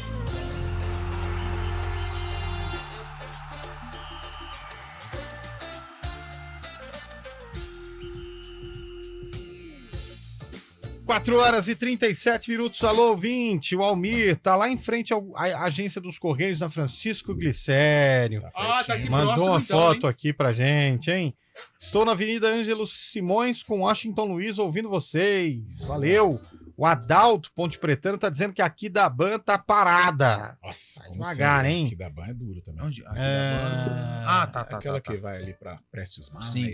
Quatro horas e 37 minutos. Alô, ouvinte. O Almir tá lá em frente à agência dos Correios na Francisco Glicério. Ah, tá aqui Mandou próximo, uma então, foto hein? aqui pra gente, hein? Estou na Avenida Ângelo Simões com Washington Luiz ouvindo vocês. Valeu. O Adalto Ponte Pretano tá dizendo que aqui da Ban tá parada. Nossa, como devagar, sempre, hein? Aqui da Ban é duro também. Onde? Tá. Aquela que vai ali pra Prestes Maia. Sim.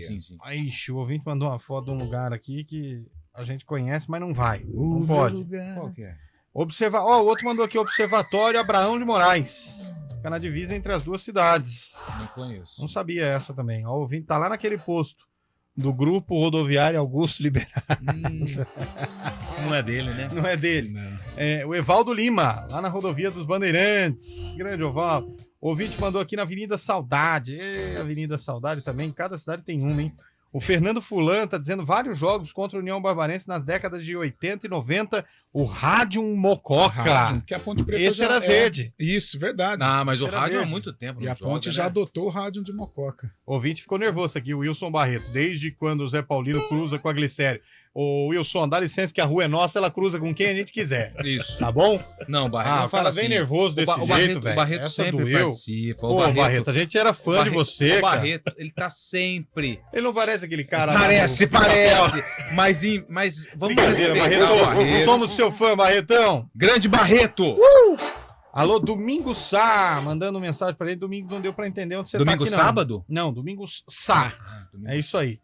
Ixi, o ouvinte mandou uma foto de um lugar aqui que a gente conhece, mas não vai. Não pode. Qual que é? O outro mandou aqui, Observatório Abraão de Moraes. Fica na divisa entre as duas cidades. Não conheço. Não sabia essa também. Ó, o ouvinte tá lá naquele posto. do Grupo Rodoviário Augusto Liberado. Não é dele, né? Não é dele. Não. É, o Evaldo Lima, lá na rodovia dos Bandeirantes. Grande Evaldo. O ouvinte mandou aqui na Avenida Saudade. Avenida Saudade também, cada cidade tem uma, hein? O Fernando Fulan tá dizendo vários jogos contra a União Barbarense nas décadas de 80 e 90. O Rádio Mococa. Rádio, que a Ponte Preta Esse já era verde. Isso, verdade. Ah, mas o Esse era rádio há verde. muito tempo. E não a Ponte joga, já né? adotou o rádio de Mococa. O ouvinte ficou nervoso aqui, o Wilson Barreto. Desde quando o Zé Paulino cruza com a Glicério. Ô, Wilson, dá licença que a rua é nossa, ela cruza com quem a gente quiser. Isso. Tá bom? Não, o Barreto Ah, não o cara fala vem assim. nervoso desse jeito, velho. O Barreto Essa sempre doeu. participa. Pô, Barreto, a gente era fã de você, o cara. Barreto, ele tá sempre. Ele não parece aquele cara... Parece. Mas vamos Brincadeira, respeitar o Barreto. Somos seu fã, Barretão. Grande Barreto! Alô, Domingo Sá, mandando mensagem pra ele. Domingo não deu pra entender onde você Domingo tá aqui, não. sábado? Não, Domingo Sá. É isso aí.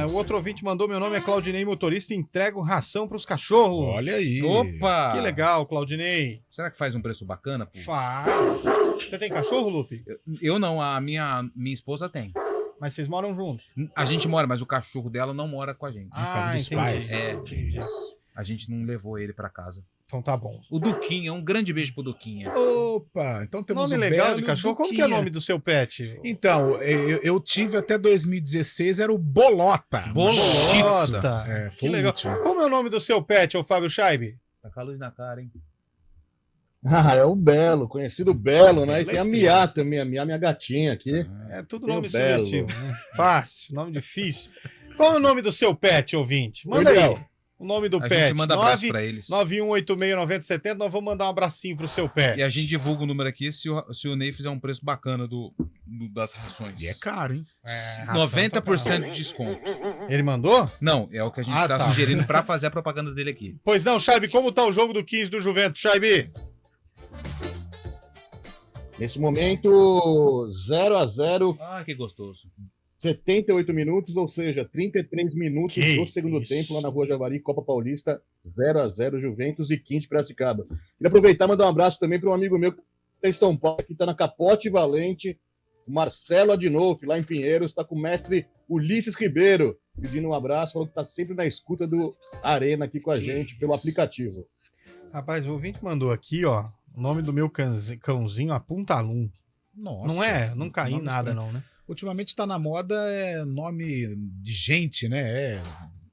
O outro ouvinte mandou, meu nome é Claudinei Motorista, entrego ração pros cachorros. Olha aí. Opa! Que legal, Claudinei. Será que faz um preço bacana? Pô? Faz. Você tem cachorro, Lupe? Eu não, a minha esposa tem. Mas vocês moram juntos? A gente mora, mas o cachorro dela não mora com a gente. Ah, dos entendi. pais. Entendi. A gente não levou ele pra casa. Então tá bom. O Duquinha, um grande beijo pro Duquinha. Opa, então temos Nome um legal belo de cachorro. Como que é o Duquinha. nome do seu pet? Então, eu tive até 2016, era o Bolota. Bolota. É, Que foi o legal. último. Como é o nome do seu pet, ô Fábio Scheibe? Tá com a luz na cara, hein? Ah, é o Belo, conhecido Belo, né? E tem a Belo Mia também, a minha gatinha aqui. É tudo Tem nome o Belo. sugestivo, né? Fácil, nome difícil. Qual é o nome do seu pet, ouvinte? Manda Oi, aí. Léo. O nome do A pet. gente manda abraço pra eles. 91869070. Nós vamos mandar um abracinho pro seu pet. E a gente divulga o número aqui se o Ney fizer um preço bacana das rações. E é caro, hein? É, ração 90% de desconto. Ele mandou? Não, é o que a gente Ah, tá tá. sugerindo pra fazer a propaganda dele aqui. Pois não, Scheibe, como tá o jogo do 15 do Juventus, Scheibe? Nesse momento, 0-0, Ah, que gostoso. 78 minutos, ou seja, 33 minutos Que do segundo isso. tempo lá na Rua Javari, Copa Paulista, 0-0, Juventus e 15 Piracicaba. Queria aproveitar e mandar um abraço também para um amigo meu que está em São Paulo, que está na Capote Valente, o Marcelo Adinolfi, lá em Pinheiros, está com o mestre Ulisses Ribeiro, pedindo um abraço, falou que está sempre na escuta do Arena aqui com a gente, pelo aplicativo. Rapaz, o ouvinte mandou aqui, ó, o nome do meu cãozinho, Apuntalum. Nossa. Não é? Não caí em nome nada, estranho. não, né? Ultimamente tá na moda nome de gente, né? É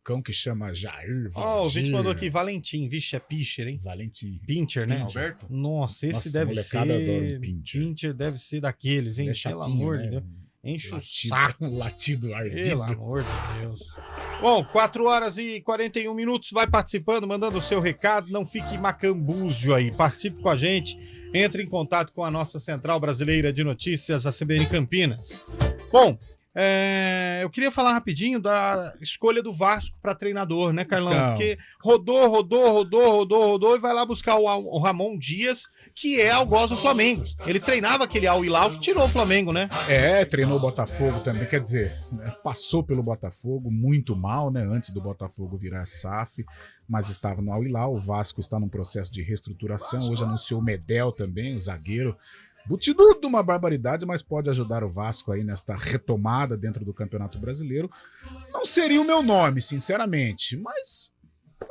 cão que chama Jair, Ó, o ouvinte Valdir, mandou aqui, Valentim. Vixe, é Picher, hein? Valentim. Pincher, né? Alberto? Nossa, esse Nossa, deve molecada adora ser... o Pincher. Pincher deve ser daqueles, hein? Ele é Pelo chatinho, amor né? de Deus. Enche o Latido, saco. latido ardido. Pelo amor de Deus. Bom, 4 horas e 41 minutos. Vai participando, mandando o seu recado. Não fique macambúzio aí. Participe com a gente. Entre em contato com a nossa Central Brasileira de Notícias, a CBN Campinas. Bom, eu queria falar rapidinho da escolha do Vasco para treinador, né, Carlão? Então. Porque rodou e vai lá buscar o Ramon Dias, que é algoz do Flamengo. Ele treinava aquele Al Hilal que tirou o Flamengo, né? É, treinou o Botafogo também, quer dizer, né, passou pelo Botafogo muito mal, né, antes do Botafogo virar SAF, mas estava no Al Hilal. O Vasco está num processo de reestruturação, hoje anunciou o Medel também, o zagueiro, butinudo, uma barbaridade, mas pode ajudar o Vasco aí nesta retomada dentro do Campeonato Brasileiro. Não seria o meu nome, sinceramente, mas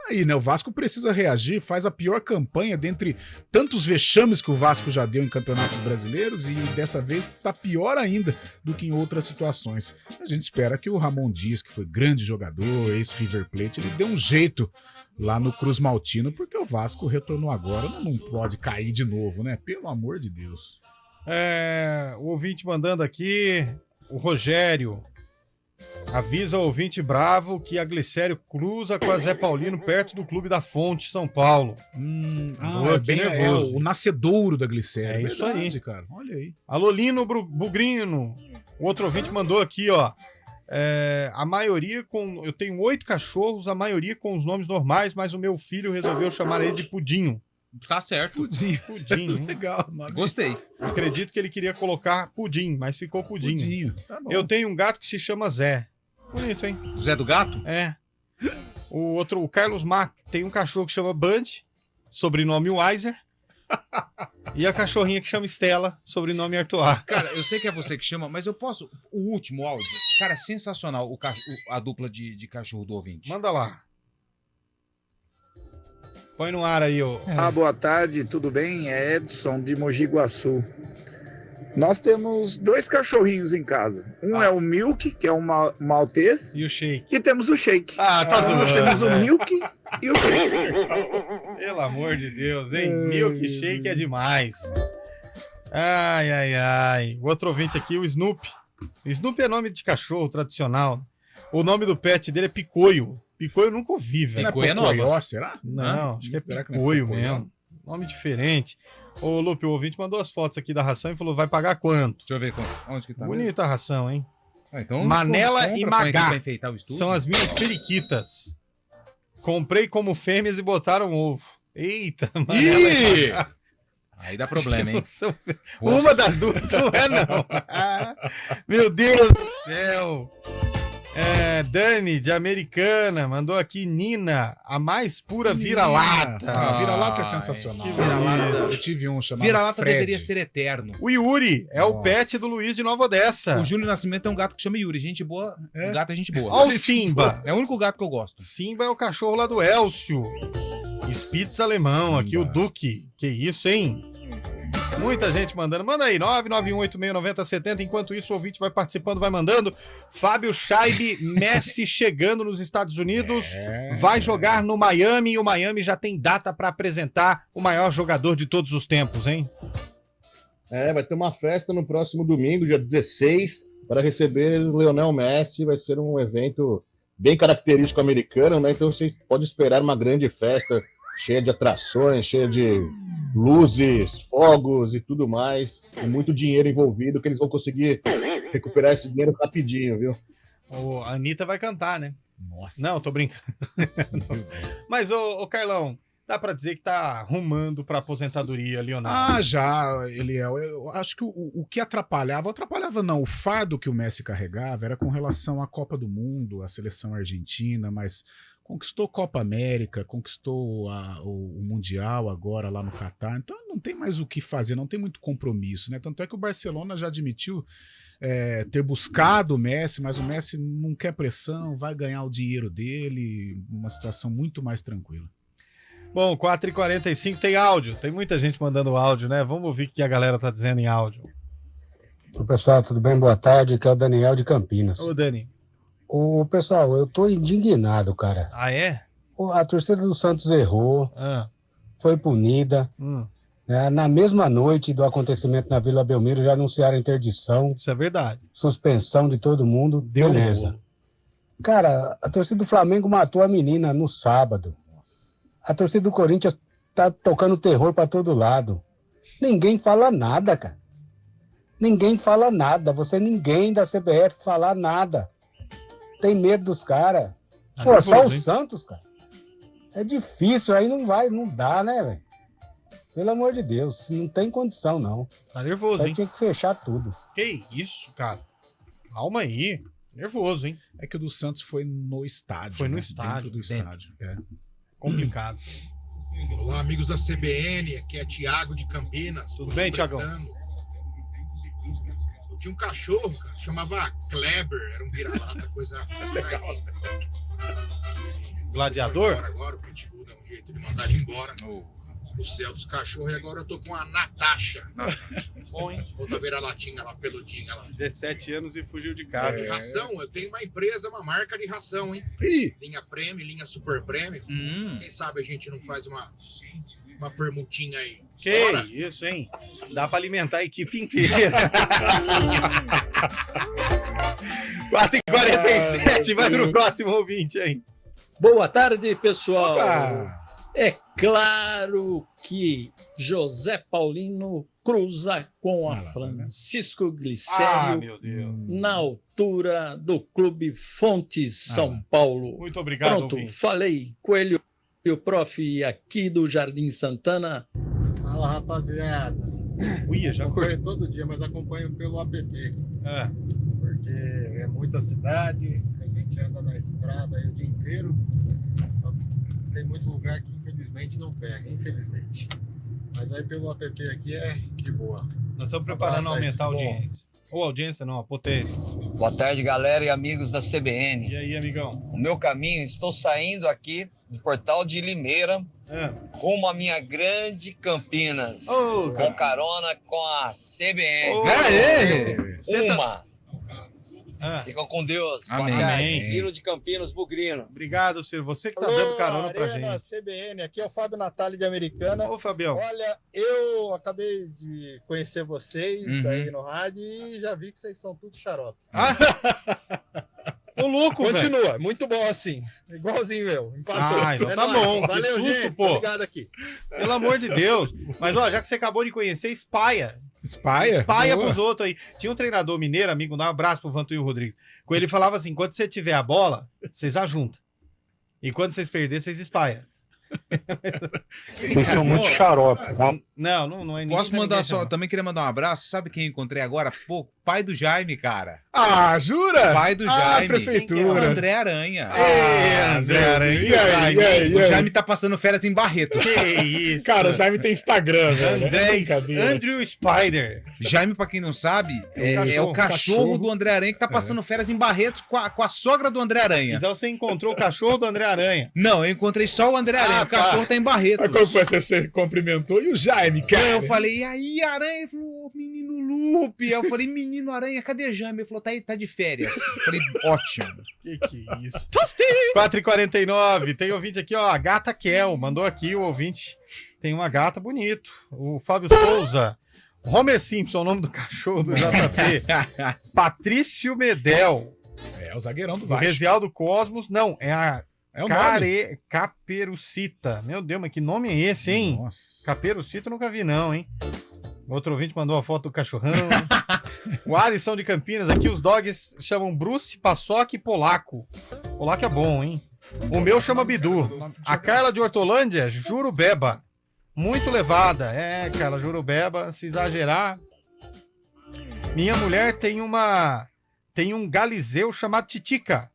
aí, né, o Vasco precisa reagir, faz a pior campanha dentre tantos vexames que o Vasco já deu em campeonatos brasileiros e dessa vez tá pior ainda do que em outras situações. A gente espera que o Ramon Dias, que foi grande jogador, ex-River Plate, ele dê um jeito lá no Cruz Maltino, porque o Vasco retornou agora, não pode cair de novo, né? Pelo amor de Deus. O ouvinte mandando aqui, o Rogério avisa o ouvinte bravo que a Glicério cruza com a Zé Paulino perto do Clube da Fonte, São Paulo. É bem nervoso. O nascedouro da Glicério. É isso aí, cara. Olha aí. Alô, Lino Bugrino. O outro ouvinte mandou aqui, ó. A maioria eu tenho 8 cachorros, a maioria com os nomes normais, mas o meu filho resolveu chamar ele de Pudinho. Tá certo. Pudim. Pudim, hein? Legal. Gostei. Acredito que ele queria colocar Pudim, mas ficou Pudinho. Pudinho. Tá bom. Eu tenho um gato que se chama Zé. Bonito, hein? Zé do Gato? É. O Carlos Mato tem um cachorro que chama Band, sobrenome Weiser. E a cachorrinha que chama Estela, sobrenome Artois. Cara, eu sei que é você que chama, mas eu posso... O último áudio, cara, sensacional a dupla de cachorro do ouvinte. Manda lá. Põe no ar aí, ô. Boa tarde, tudo bem? É Edson de Mogi Guaçu. Nós temos 2 cachorrinhos em casa. Um é o Milk, que é um maltês. E o Shake. E temos o Shake. Tá Nós temos o Milk e o Shake. Pelo amor de Deus, hein? Milk Shake é demais. Ai. O outro ouvinte aqui, o Snoopy. Snoopy é nome de cachorro tradicional. O nome do pet dele é Picoio. Picoio eu nunca ouvi, velho. Picoio é nova. Será? Não, acho que é Será Picoio não é mesmo. Nome diferente. Ô, Lupe, o ouvinte mandou as fotos aqui da ração e falou, vai pagar quanto? Deixa eu ver onde que tá. Bonita a ração, hein? Então, Manela compra, e põe aqui Magá pra enfeitar o estúdio. são as minhas periquitas. Comprei como fêmeas e botaram ovo. Eita, Manela e Magá. Aí dá problema, hein? Uma das duas não é, não. Meu Deus do céu. Dani, de Americana, mandou aqui Nina, a mais pura vira-lata. Vira-lata é sensacional. Eu tive um chamado Vira-lata Fred. deveria ser eterno. O Yuri é o pet do Luiz de Nova Odessa. O Júlio Nascimento é um gato que chama Yuri. Gente boa. O gato é gente boa. Olha o Simba. É o único gato que eu gosto. Simba é o cachorro lá do Elcio. Spitz alemão, aqui o Duque. Que isso, hein? Muita gente mandando. Manda aí, 991869070. Enquanto isso, o ouvinte vai participando, vai mandando. Fábio Scheibe, Messi chegando nos Estados Unidos. Vai jogar no Miami. E o Miami já tem data para apresentar o maior jogador de todos os tempos, hein? Vai ter uma festa no próximo domingo, dia 16, para receber o Lionel Messi. Vai ser um evento bem característico americano, né? Então vocês podem esperar uma grande festa cheia de atrações, cheia de luzes, fogos e tudo mais, e muito dinheiro envolvido, que eles vão conseguir recuperar esse dinheiro rapidinho, viu? A Anitta vai cantar, né? Nossa. Não, tô brincando. Mas, ô Carlão, dá pra dizer que tá rumando pra aposentadoria, Leonardo? Já, Eliel. Eu acho que o que atrapalhava não, o fardo que o Messi carregava era com relação à Copa do Mundo, à seleção argentina, mas conquistou Copa América, conquistou o Mundial agora lá no Catar, então não tem mais o que fazer, não tem muito compromisso, né? Tanto é que o Barcelona já admitiu ter buscado o Messi, mas o Messi não quer pressão, vai ganhar o dinheiro dele, uma situação muito mais tranquila. Bom, 4h45 tem áudio, tem muita gente mandando áudio, né? Vamos ouvir o que a galera tá dizendo em áudio. Ô, pessoal, tudo bem? Boa tarde, aqui é o Daniel de Campinas. Ô, Dani. Ô, pessoal, eu tô indignado, cara. Ah, é? A torcida do Santos errou, foi punida. Né? Na mesma noite do acontecimento na Vila Belmiro, já anunciaram interdição. Isso é verdade. Suspensão de todo mundo. Beleza. Cara, a torcida do Flamengo matou a menina no sábado. A torcida do Corinthians tá tocando terror pra todo lado. Ninguém fala nada, cara. Ninguém fala nada. Ninguém da CBF fala nada. Tem medo dos caras. Pô, só o Santos, cara. É difícil, aí não dá, né, velho? Pelo amor de Deus, não tem condição, não. Tá nervoso, hein? Tinha que fechar tudo. Que isso, cara? Calma aí. Nervoso, hein? É que o do Santos foi no estádio. Foi no né? estádio. Dentro do estádio. Complicado. Olá, amigos da CBN. Aqui é Thiago de Campinas. Tudo bem, Thiagão? Eu tinha um cachorro, cara, chamava Kleber. Era um vira-lata, coisa legal. Gladiador? Agora o Pitbull dá um jeito de mandar ele embora pro céu dos cachorros. E agora eu tô com a Natasha. Bom, hein? Outra vira-latinha lá, peludinha lá. 17 anos e fugiu de casa. Ração, eu tenho uma empresa, uma marca de ração, hein? Linha Prêmio, linha Super Prêmio. Quem sabe a gente não faz uma permutinha aí. Que isso, hein? Dá pra alimentar a equipe inteira. 4h47, vai pro próximo ouvinte, hein? Boa tarde, pessoal. Opa! É claro que José Paulino cruza com a Francisco Glicério na altura do Clube Fontes São Paulo. Muito obrigado. Pronto, ouvinte. Falei, Coelho e o prof aqui do Jardim Santana. Fala, rapaziada. Já acompanho todo dia, mas acompanho pelo app. Porque é muita cidade, a gente anda na estrada aí o dia inteiro. Então, tem muito lugar que infelizmente não pega, infelizmente. Mas aí pelo app aqui é de boa. Nós estamos preparando a aumentar a audiência. Ou audiência não, a potência. Boa tarde, galera e amigos da CBN. E aí, amigão? O meu caminho, estou saindo aqui do Portal de Limeira, rumo à minha grande Campinas, com carona com a CBN. Ficam com Deus. Amém. Boa tarde. Ciro de Campinas, Bugrino. Obrigado, Ciro. Você que tá dando carona pra Arena, gente. CBN, aqui é o Fábio Natali de Americana. Ô, Fabião. Olha, eu acabei de conhecer vocês aí no rádio e já vi que vocês são tudo xarope. Ô, louco, continua, velho. muito bom assim. Igualzinho eu. Empatou. Então É tá nóis. bom. Valeu, Que susto, gente. pô. Obrigado aqui. Pelo amor de Deus. Mas, ó, já que você acabou de conhecer, espalha. Espalha? Espalha Boa. pros outros aí. Tinha um treinador mineiro, amigo, dá um abraço pro Vantuil Rodrigues. Com ele falava assim, quando você tiver a bola, vocês ajuntam. E quando vocês perderem, vocês espalham. Vocês são muito xarope. Não é Posso ninguém mandar tá só, ninguém, também queria mandar um abraço. Sabe quem eu encontrei agora? Pô, pai do Jaime, cara. Ah, jura? Pai do Jaime. Prefeitura. O André Aranha. André Aranha. E aí? O Jaime tá passando férias em Barretos. Que isso? Cara, o Jaime tem Instagram, velho. Andrew Spider. Jaime, pra quem não sabe, é o cachorro do André Aranha que tá passando férias em Barretos com a sogra do André Aranha. Então você encontrou o cachorro do André Aranha? Não, eu encontrei só o André Aranha. O cachorro tá em Barretos. Aí quando foi você cumprimentou e o Jaime, cara? Eu falei, e aí, Aranha? Ele falou, menino Lupe. Aí eu falei, menino Aranha, cadê Jaime? Ele falou, tá de férias. Eu falei, ótimo. Que isso? 4h49, tem ouvinte aqui, ó, a Gata Kel, mandou aqui o ouvinte, tem uma gata bonito, o Fábio Souza, Homer Simpson, o nome do cachorro do JP, Patrício Medel. É o zagueirão do Do Vasco. Resial do Cosmos, não, é o Caperucita. Meu Deus, mas que nome é esse, hein? Nossa. Caperucita eu nunca vi não, hein? Outro ouvinte mandou a foto do cachorrão. O Alisson de Campinas, aqui os dogs chamam Bruce, Paçoca e Polaco. Polaco é bom, hein? O meu chama Bidu. A Carla de Hortolândia, Jurubeba. Muito levada. É, Carla, Jurubeba, se exagerar. Minha mulher tem um galizeu chamado Titica.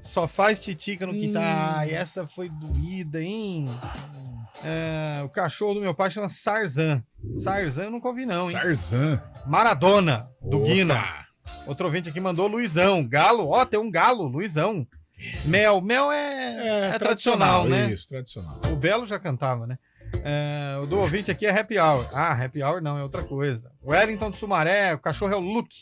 Só faz titica no quintal. Ai, essa foi doída, hein? O cachorro do meu pai chama Sarzan. Sarzan eu nunca ouvi não, hein? Sarzan. Maradona, do Opa. Guina. Outro ouvinte aqui mandou Luizão. Galo, ó, tem um galo, Luizão. Mel é tradicional, né? Isso, tradicional. O Belo já cantava, né? O do ouvinte aqui é Happy Hour. Ah, Happy Hour não, é outra coisa. O Wellington de Sumaré, o cachorro é o Luke.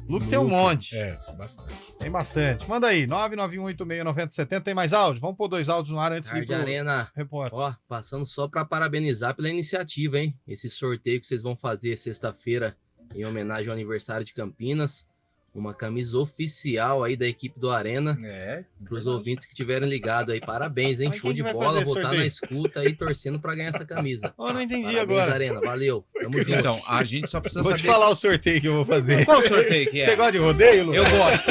Luke tem um monte. Bastante. Tem bastante. Manda aí, 991869070. Tem mais áudio? Vamos pôr 2 áudios no ar antes de ir Tarde, Arena. repórter. Ó, passando só para parabenizar pela iniciativa, hein? Esse sorteio que vocês vão fazer sexta-feira em homenagem ao aniversário de Campinas. Uma camisa oficial aí da equipe do Arena. Para os ouvintes que tiverem ligado aí. Parabéns, hein? Mas Show quem de que vai bola. fazer Vou estar sorteio? na escuta aí torcendo para ganhar essa camisa. Oh, não entendi Parabéns, agora. Arena. Valeu. Tamo junto. Então, a gente só precisa Vou saber... te falar o sorteio que eu vou fazer. Qual o sorteio que é? Você gosta de rodeio, Lu? Eu gosto.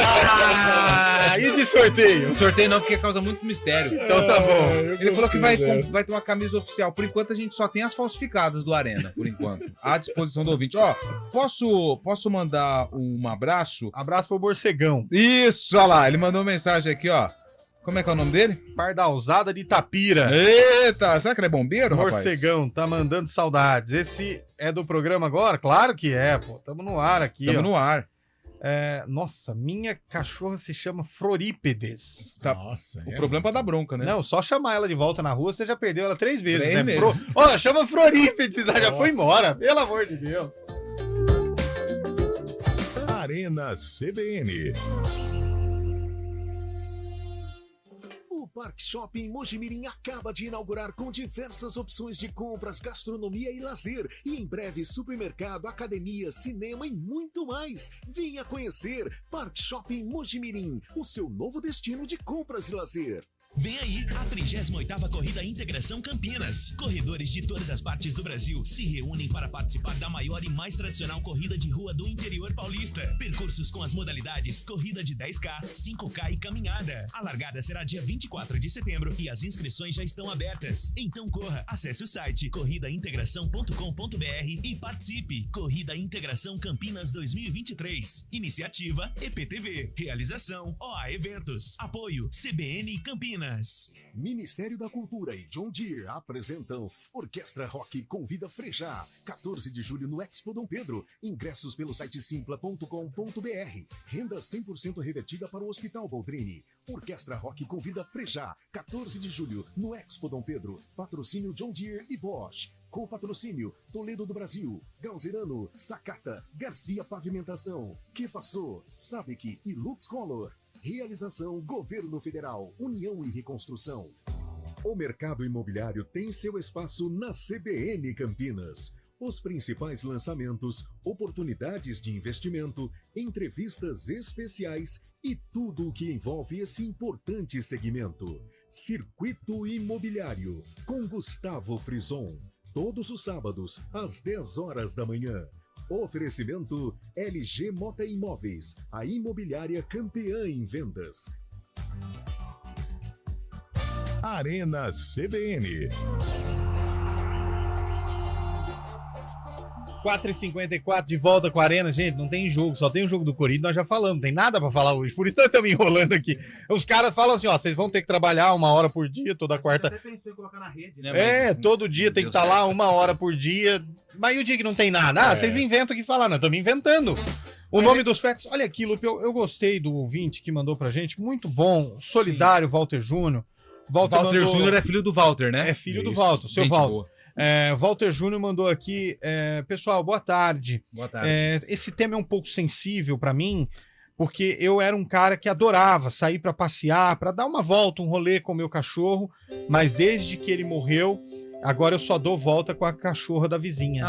E de sorteio? Sorteio não, porque causa muito mistério. Então tá bom. Ele falou que vai ter uma camisa oficial. Por enquanto, a gente só tem as falsificadas do Arena, por enquanto. À disposição do ouvinte. Ó, posso mandar um abraço? Abraço pro Borcegão. Isso, olha lá. Ele mandou uma mensagem aqui, ó. Como é que é o nome dele? Pardalzada de Itapira. Eita, será que ele é bombeiro, rapaz? Morcegão, tá mandando saudades. Esse é do programa agora? Claro que é, pô. Tamo no ar aqui, Tamo ó. no ar. Nossa, minha cachorra se chama Florípedes. Tá. Nossa. O problema é pra dar bronca, né? Não, só chamar ela de volta na rua, você já perdeu ela 3 vezes, 3 né? meses. Ó, chama Florípedes, ela já foi embora. Pelo amor de Deus. Arena CBN. O Parque Shopping Mojimirim acaba de inaugurar com diversas opções de compras, gastronomia e lazer. E em breve supermercado, academia, cinema e muito mais. Venha conhecer Parque Shopping Mojimirim, o seu novo destino de compras e lazer. Vem aí a 38ª Corrida Integração Campinas. Corredores de todas as partes do Brasil se reúnem para participar da maior e mais tradicional corrida de rua do interior paulista. Percursos com as modalidades corrida de 10K, 5K e caminhada. A largada será dia 24 de setembro e as inscrições já estão abertas. Então corra, acesse o site corridaintegração.com.br e participe. Corrida Integração Campinas 2023. Iniciativa EPTV. Realização OA Eventos. Apoio CBN Campinas. Campinas. Ministério da Cultura e John Deere apresentam Orquestra Rock convida Frejá, 14 de julho no Expo Dom Pedro. Ingressos pelo site simpla.com.br. Renda 100% revertida para o Hospital Boldrini. Orquestra Rock convida Frejá, 14 de julho no Expo Dom Pedro. Patrocínio John Deere e Bosch. Com patrocínio Toledo do Brasil, Galzerano, Sakata, Garcia Pavimentação, Que Passou, Sabic e Lux Color. Realização Governo Federal, União e Reconstrução. O mercado imobiliário tem seu espaço na CBN Campinas. Os principais lançamentos, oportunidades de investimento, entrevistas especiais e tudo o que envolve esse importante segmento. Circuito Imobiliário, com Gustavo Frison. Todos os sábados, às 10 horas da manhã. Oferecimento LG Mota Imóveis, a imobiliária campeã em vendas. Arena CBN. 4h54 de volta com a Arena. Gente, não tem jogo, só tem o jogo do Corinthians, nós já falamos, não tem nada pra falar hoje, por isso nós estamos enrolando aqui. Os caras falam assim, ó, vocês vão ter que trabalhar 1 hora por dia, toda quarta. Até pensou em colocar na rede, né? Mas, todo dia tem que estar lá 1 hora por dia, mas e o dia que não tem nada? Vocês inventam o que falar, nós estamos inventando. O nome dos pets, olha aqui, Lupe, eu gostei do ouvinte que mandou pra gente, muito bom, solidário. Sim. Walter Júnior. Walter Júnior é filho do Walter, né? É filho do Walter, seu Walter. Walter Júnior mandou aqui, pessoal, boa tarde. Boa tarde. Esse tema é um pouco sensível para mim, porque eu era um cara que adorava sair para passear, para dar uma volta, um rolê com o meu cachorro, mas desde que ele morreu, agora eu só dou volta com a cachorra da vizinha.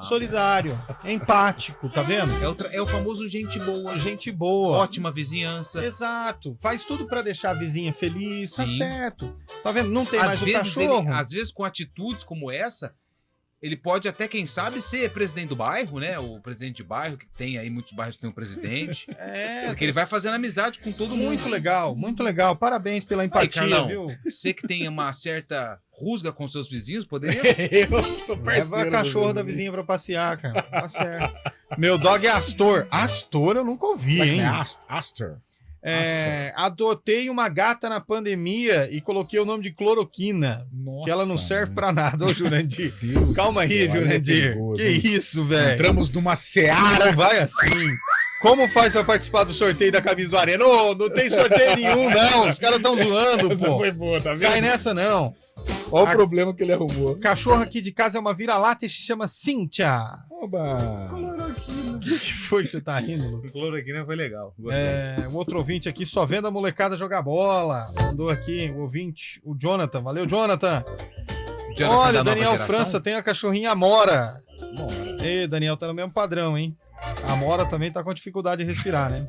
Solidário, empático, tá vendo? É o famoso gente boa. Gente boa. Ótima vizinhança. Exato. Faz tudo pra deixar a vizinha feliz, tá certo. Tá vendo? Não tem mais o cachorro. Às vezes com atitudes como essa, ele pode até, quem sabe, ser presidente do bairro, né? O presidente de bairro, que tem aí, muitos bairros que tem um presidente. Porque ele vai fazendo amizade com todo mundo. Muito legal, muito legal. Parabéns pela empatia, aí, Carlão, viu? Você que tem uma certa rusga com seus vizinhos, poderia... Eu sou parceiro. Leva a cachorra da vizinha pra passear, cara. Tá certo. Meu dog é Astor. Astor eu nunca ouvi, hein? Astor. Adotei uma gata na pandemia e coloquei o nome de cloroquina. Nossa, que ela não serve pra nada. Ô, Jurandir. Calma aí, Jurandir. Que isso, velho? Entramos numa seara. Não vai assim. Como faz pra participar do sorteio da camisa do Arena? Ô, não tem sorteio nenhum, não. Os caras tão zoando, Essa foi boa, tá vendo? Cai nessa, não. Olha o problema que ele arrumou. Cachorro aqui de casa é uma vira-lata e se chama Cíntia. Oba! O que foi que você tá rindo, Lu? Cloroquina foi legal. O outro ouvinte aqui, só vendo a molecada jogar bola. Mandou aqui o ouvinte, o Jonathan. Valeu, Jonathan. Olha, Daniel França tem a cachorrinha Amora. Ei, Daniel, tá no mesmo padrão, hein? A Amora também tá com dificuldade de respirar, né?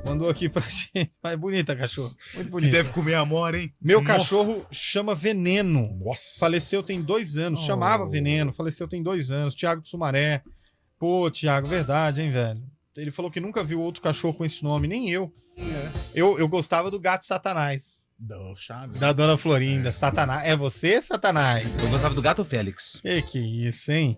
Mandou aqui pra gente. Mas bonita, cachorro. Muito bonita. Deve comer Amora, hein? Meu cachorro chama Veneno. Nossa. Faleceu tem 2 anos. Chamava Veneno. Faleceu tem 2 anos. Thiago de Sumaré. Pô, Thiago, verdade, hein, velho? Ele falou que nunca viu outro cachorro com esse nome. Nem eu. Eu gostava do gato Satanás. Da Dona Florinda, Satanás. É você, Satanás? Eu gostava do gato Félix. Que isso, hein?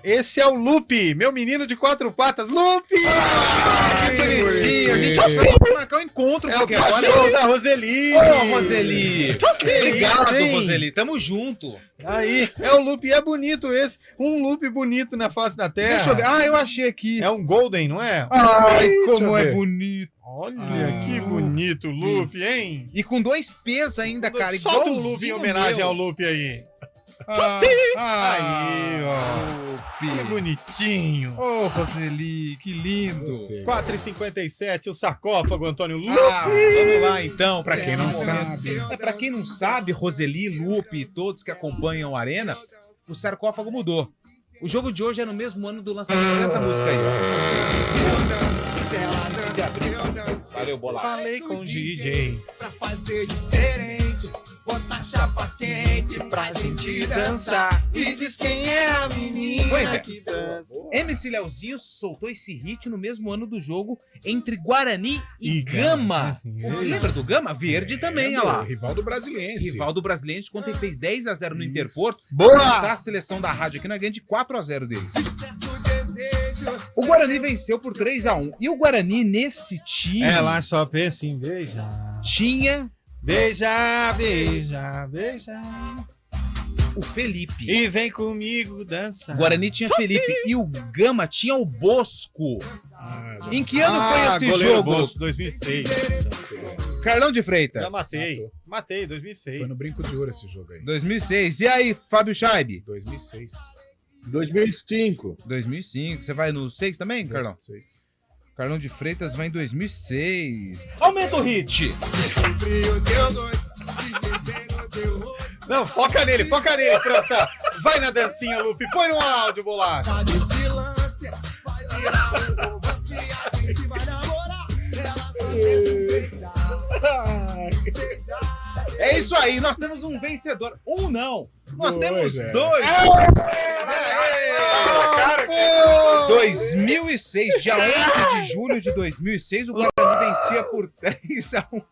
Esse é o Lupe, meu menino de 4 patas. Lupe! Que bonitinho! A gente vai marcar um encontro com o cachorro da Roseli. Ô, Roseli! Obrigado, Roseli. Tamo junto. Aí, é o Lupe, é bonito esse. Um Lupe bonito na face da terra. Deixa eu ver. Eu achei aqui. É um Golden, não é? Ai, como é bonito. Olha que bonito o Lupe, hein? E com 2 P's ainda, cara. Solta o Lupe em homenagem ao Lupe aí. Aí, ó. Que bonitinho. Ô, Roseli, que lindo. 4h57, o sarcófago, Antônio Lupe. Vamos lá, então. Pra quem não sabe. Pra quem não sabe, Roseli, Lupe e todos que acompanham o Arena, o sarcófago mudou. O jogo de hoje é no mesmo ano do lançamento dessa música aí. Valeu, Bola. Falei com o DJ. Pra fazer diferente, botar chapa quente pra gente dançar. E diz quem é a menina que dança. MC Leozinho soltou esse hit no mesmo ano do jogo entre Guarani e Gama. Lembra do Gama? Verde também, olha lá. Rival do Brasiliense. Rival do Brasiliense, ontem fez 10-0 no Interporto. Boa! Tá a seleção da rádio aqui, nós ganhamos de 4-0 deles. O Guarani venceu por 3-1. E o Guarani, nesse time... lá só pensa em beijar. Tinha Beija, beija, beija. O Felipe. E vem comigo dançar. O Guarani tinha Felipe e o Gama tinha o Bosco. Em que ano foi esse goleiro jogo? Bosco, 2006. Carlão de Freitas. Já matei, 2006. Foi no Brinco de Ouro esse jogo aí. 2006. E aí, Fábio Scheibe? 2006. 2005. 2005. Você vai no 6 também, Carlão? 6. Carlão de Freitas vai em 2006. Aumenta o hit. Não, foca nele, França. Vai na dancinha, Lupe. Põe no áudio, bolacha. É isso aí, nós temos um vencedor. Um não, nós temos é. dois. 2006, dia 11 de julho de 2006, o Guarani vencia por 3-1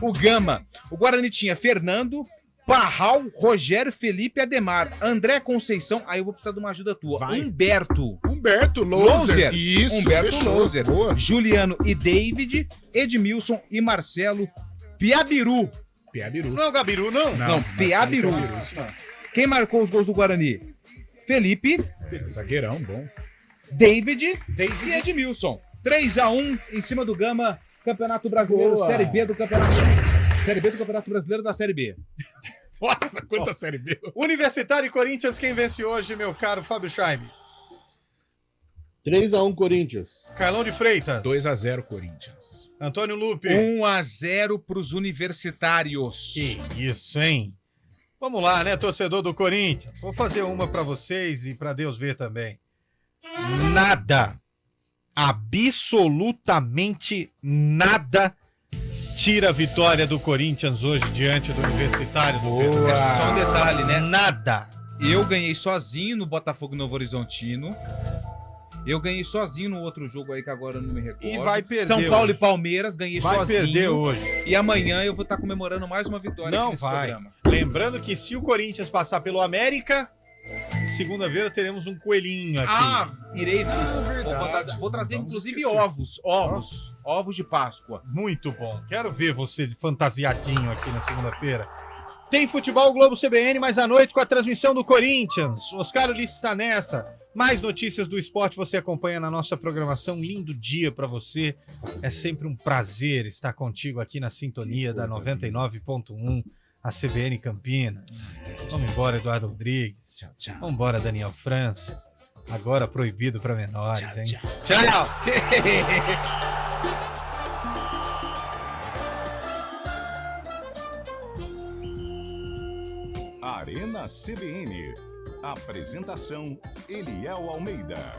o Gama. O Guarani tinha Fernando, Parral, Rogério, Felipe, Ademar, André Conceição. Aí eu vou precisar de uma ajuda tua. Vai. Humberto Louser. Isso, Humberto fechou. Louser. Boa. Juliano e David, Edmilson e Marcelo, Piabiru. Piabiru. Não é o Gabiru, não? Não, Piabiru. Quem marcou os gols do Guarani? Felipe, zagueirão, bom. David e Edmilson. 3-1 em cima do Gama, Campeonato Brasileiro, Boa. Série B do Campeonato Brasileiro da Série B. Nossa, quanta Série B. Universitário e Corinthians, quem vence hoje, meu caro Fábio Scheibe? 3-1 Corinthians. Carlão de Freitas. 2-0 Corinthians. Antônio Lupe. 1-0 pros universitários. Que isso, hein? Vamos lá, né, torcedor do Corinthians? Vou fazer uma pra vocês e pra Deus ver também. Nada, absolutamente nada tira a vitória do Corinthians hoje diante do Universitário do Pedro. É só um detalhe, né? Nada. Eu ganhei sozinho no Botafogo Novo Horizontino. Eu ganhei sozinho no outro jogo aí que agora eu não me recordo. E vai perder São Paulo hoje. e Palmeiras, ganhei Vai sozinho. perder hoje. E amanhã eu vou estar comemorando mais uma vitória Não aqui nesse vai. programa. Lembrando que se o Corinthians passar pelo América, segunda-feira teremos um coelhinho aqui. Ah, irei. verdade. Vou trazer, Vamos inclusive, esquecer. ovos de Páscoa. Muito bom. Quero ver você fantasiadinho aqui na segunda-feira. Tem futebol Globo CBN, mas à noite com a transmissão do Corinthians. Oscar Ulisses está nessa. Mais notícias do esporte você acompanha na nossa programação. Lindo dia para você. É sempre um prazer estar contigo aqui na sintonia da 99.1, a CBN Campinas. Vamos embora, Eduardo Rodrigues. Tchau, tchau. Vamos embora, Daniel França. Agora proibido para menores, hein? Tchau. Tchau. Arena CBN. Apresentação: Eliel Almeida.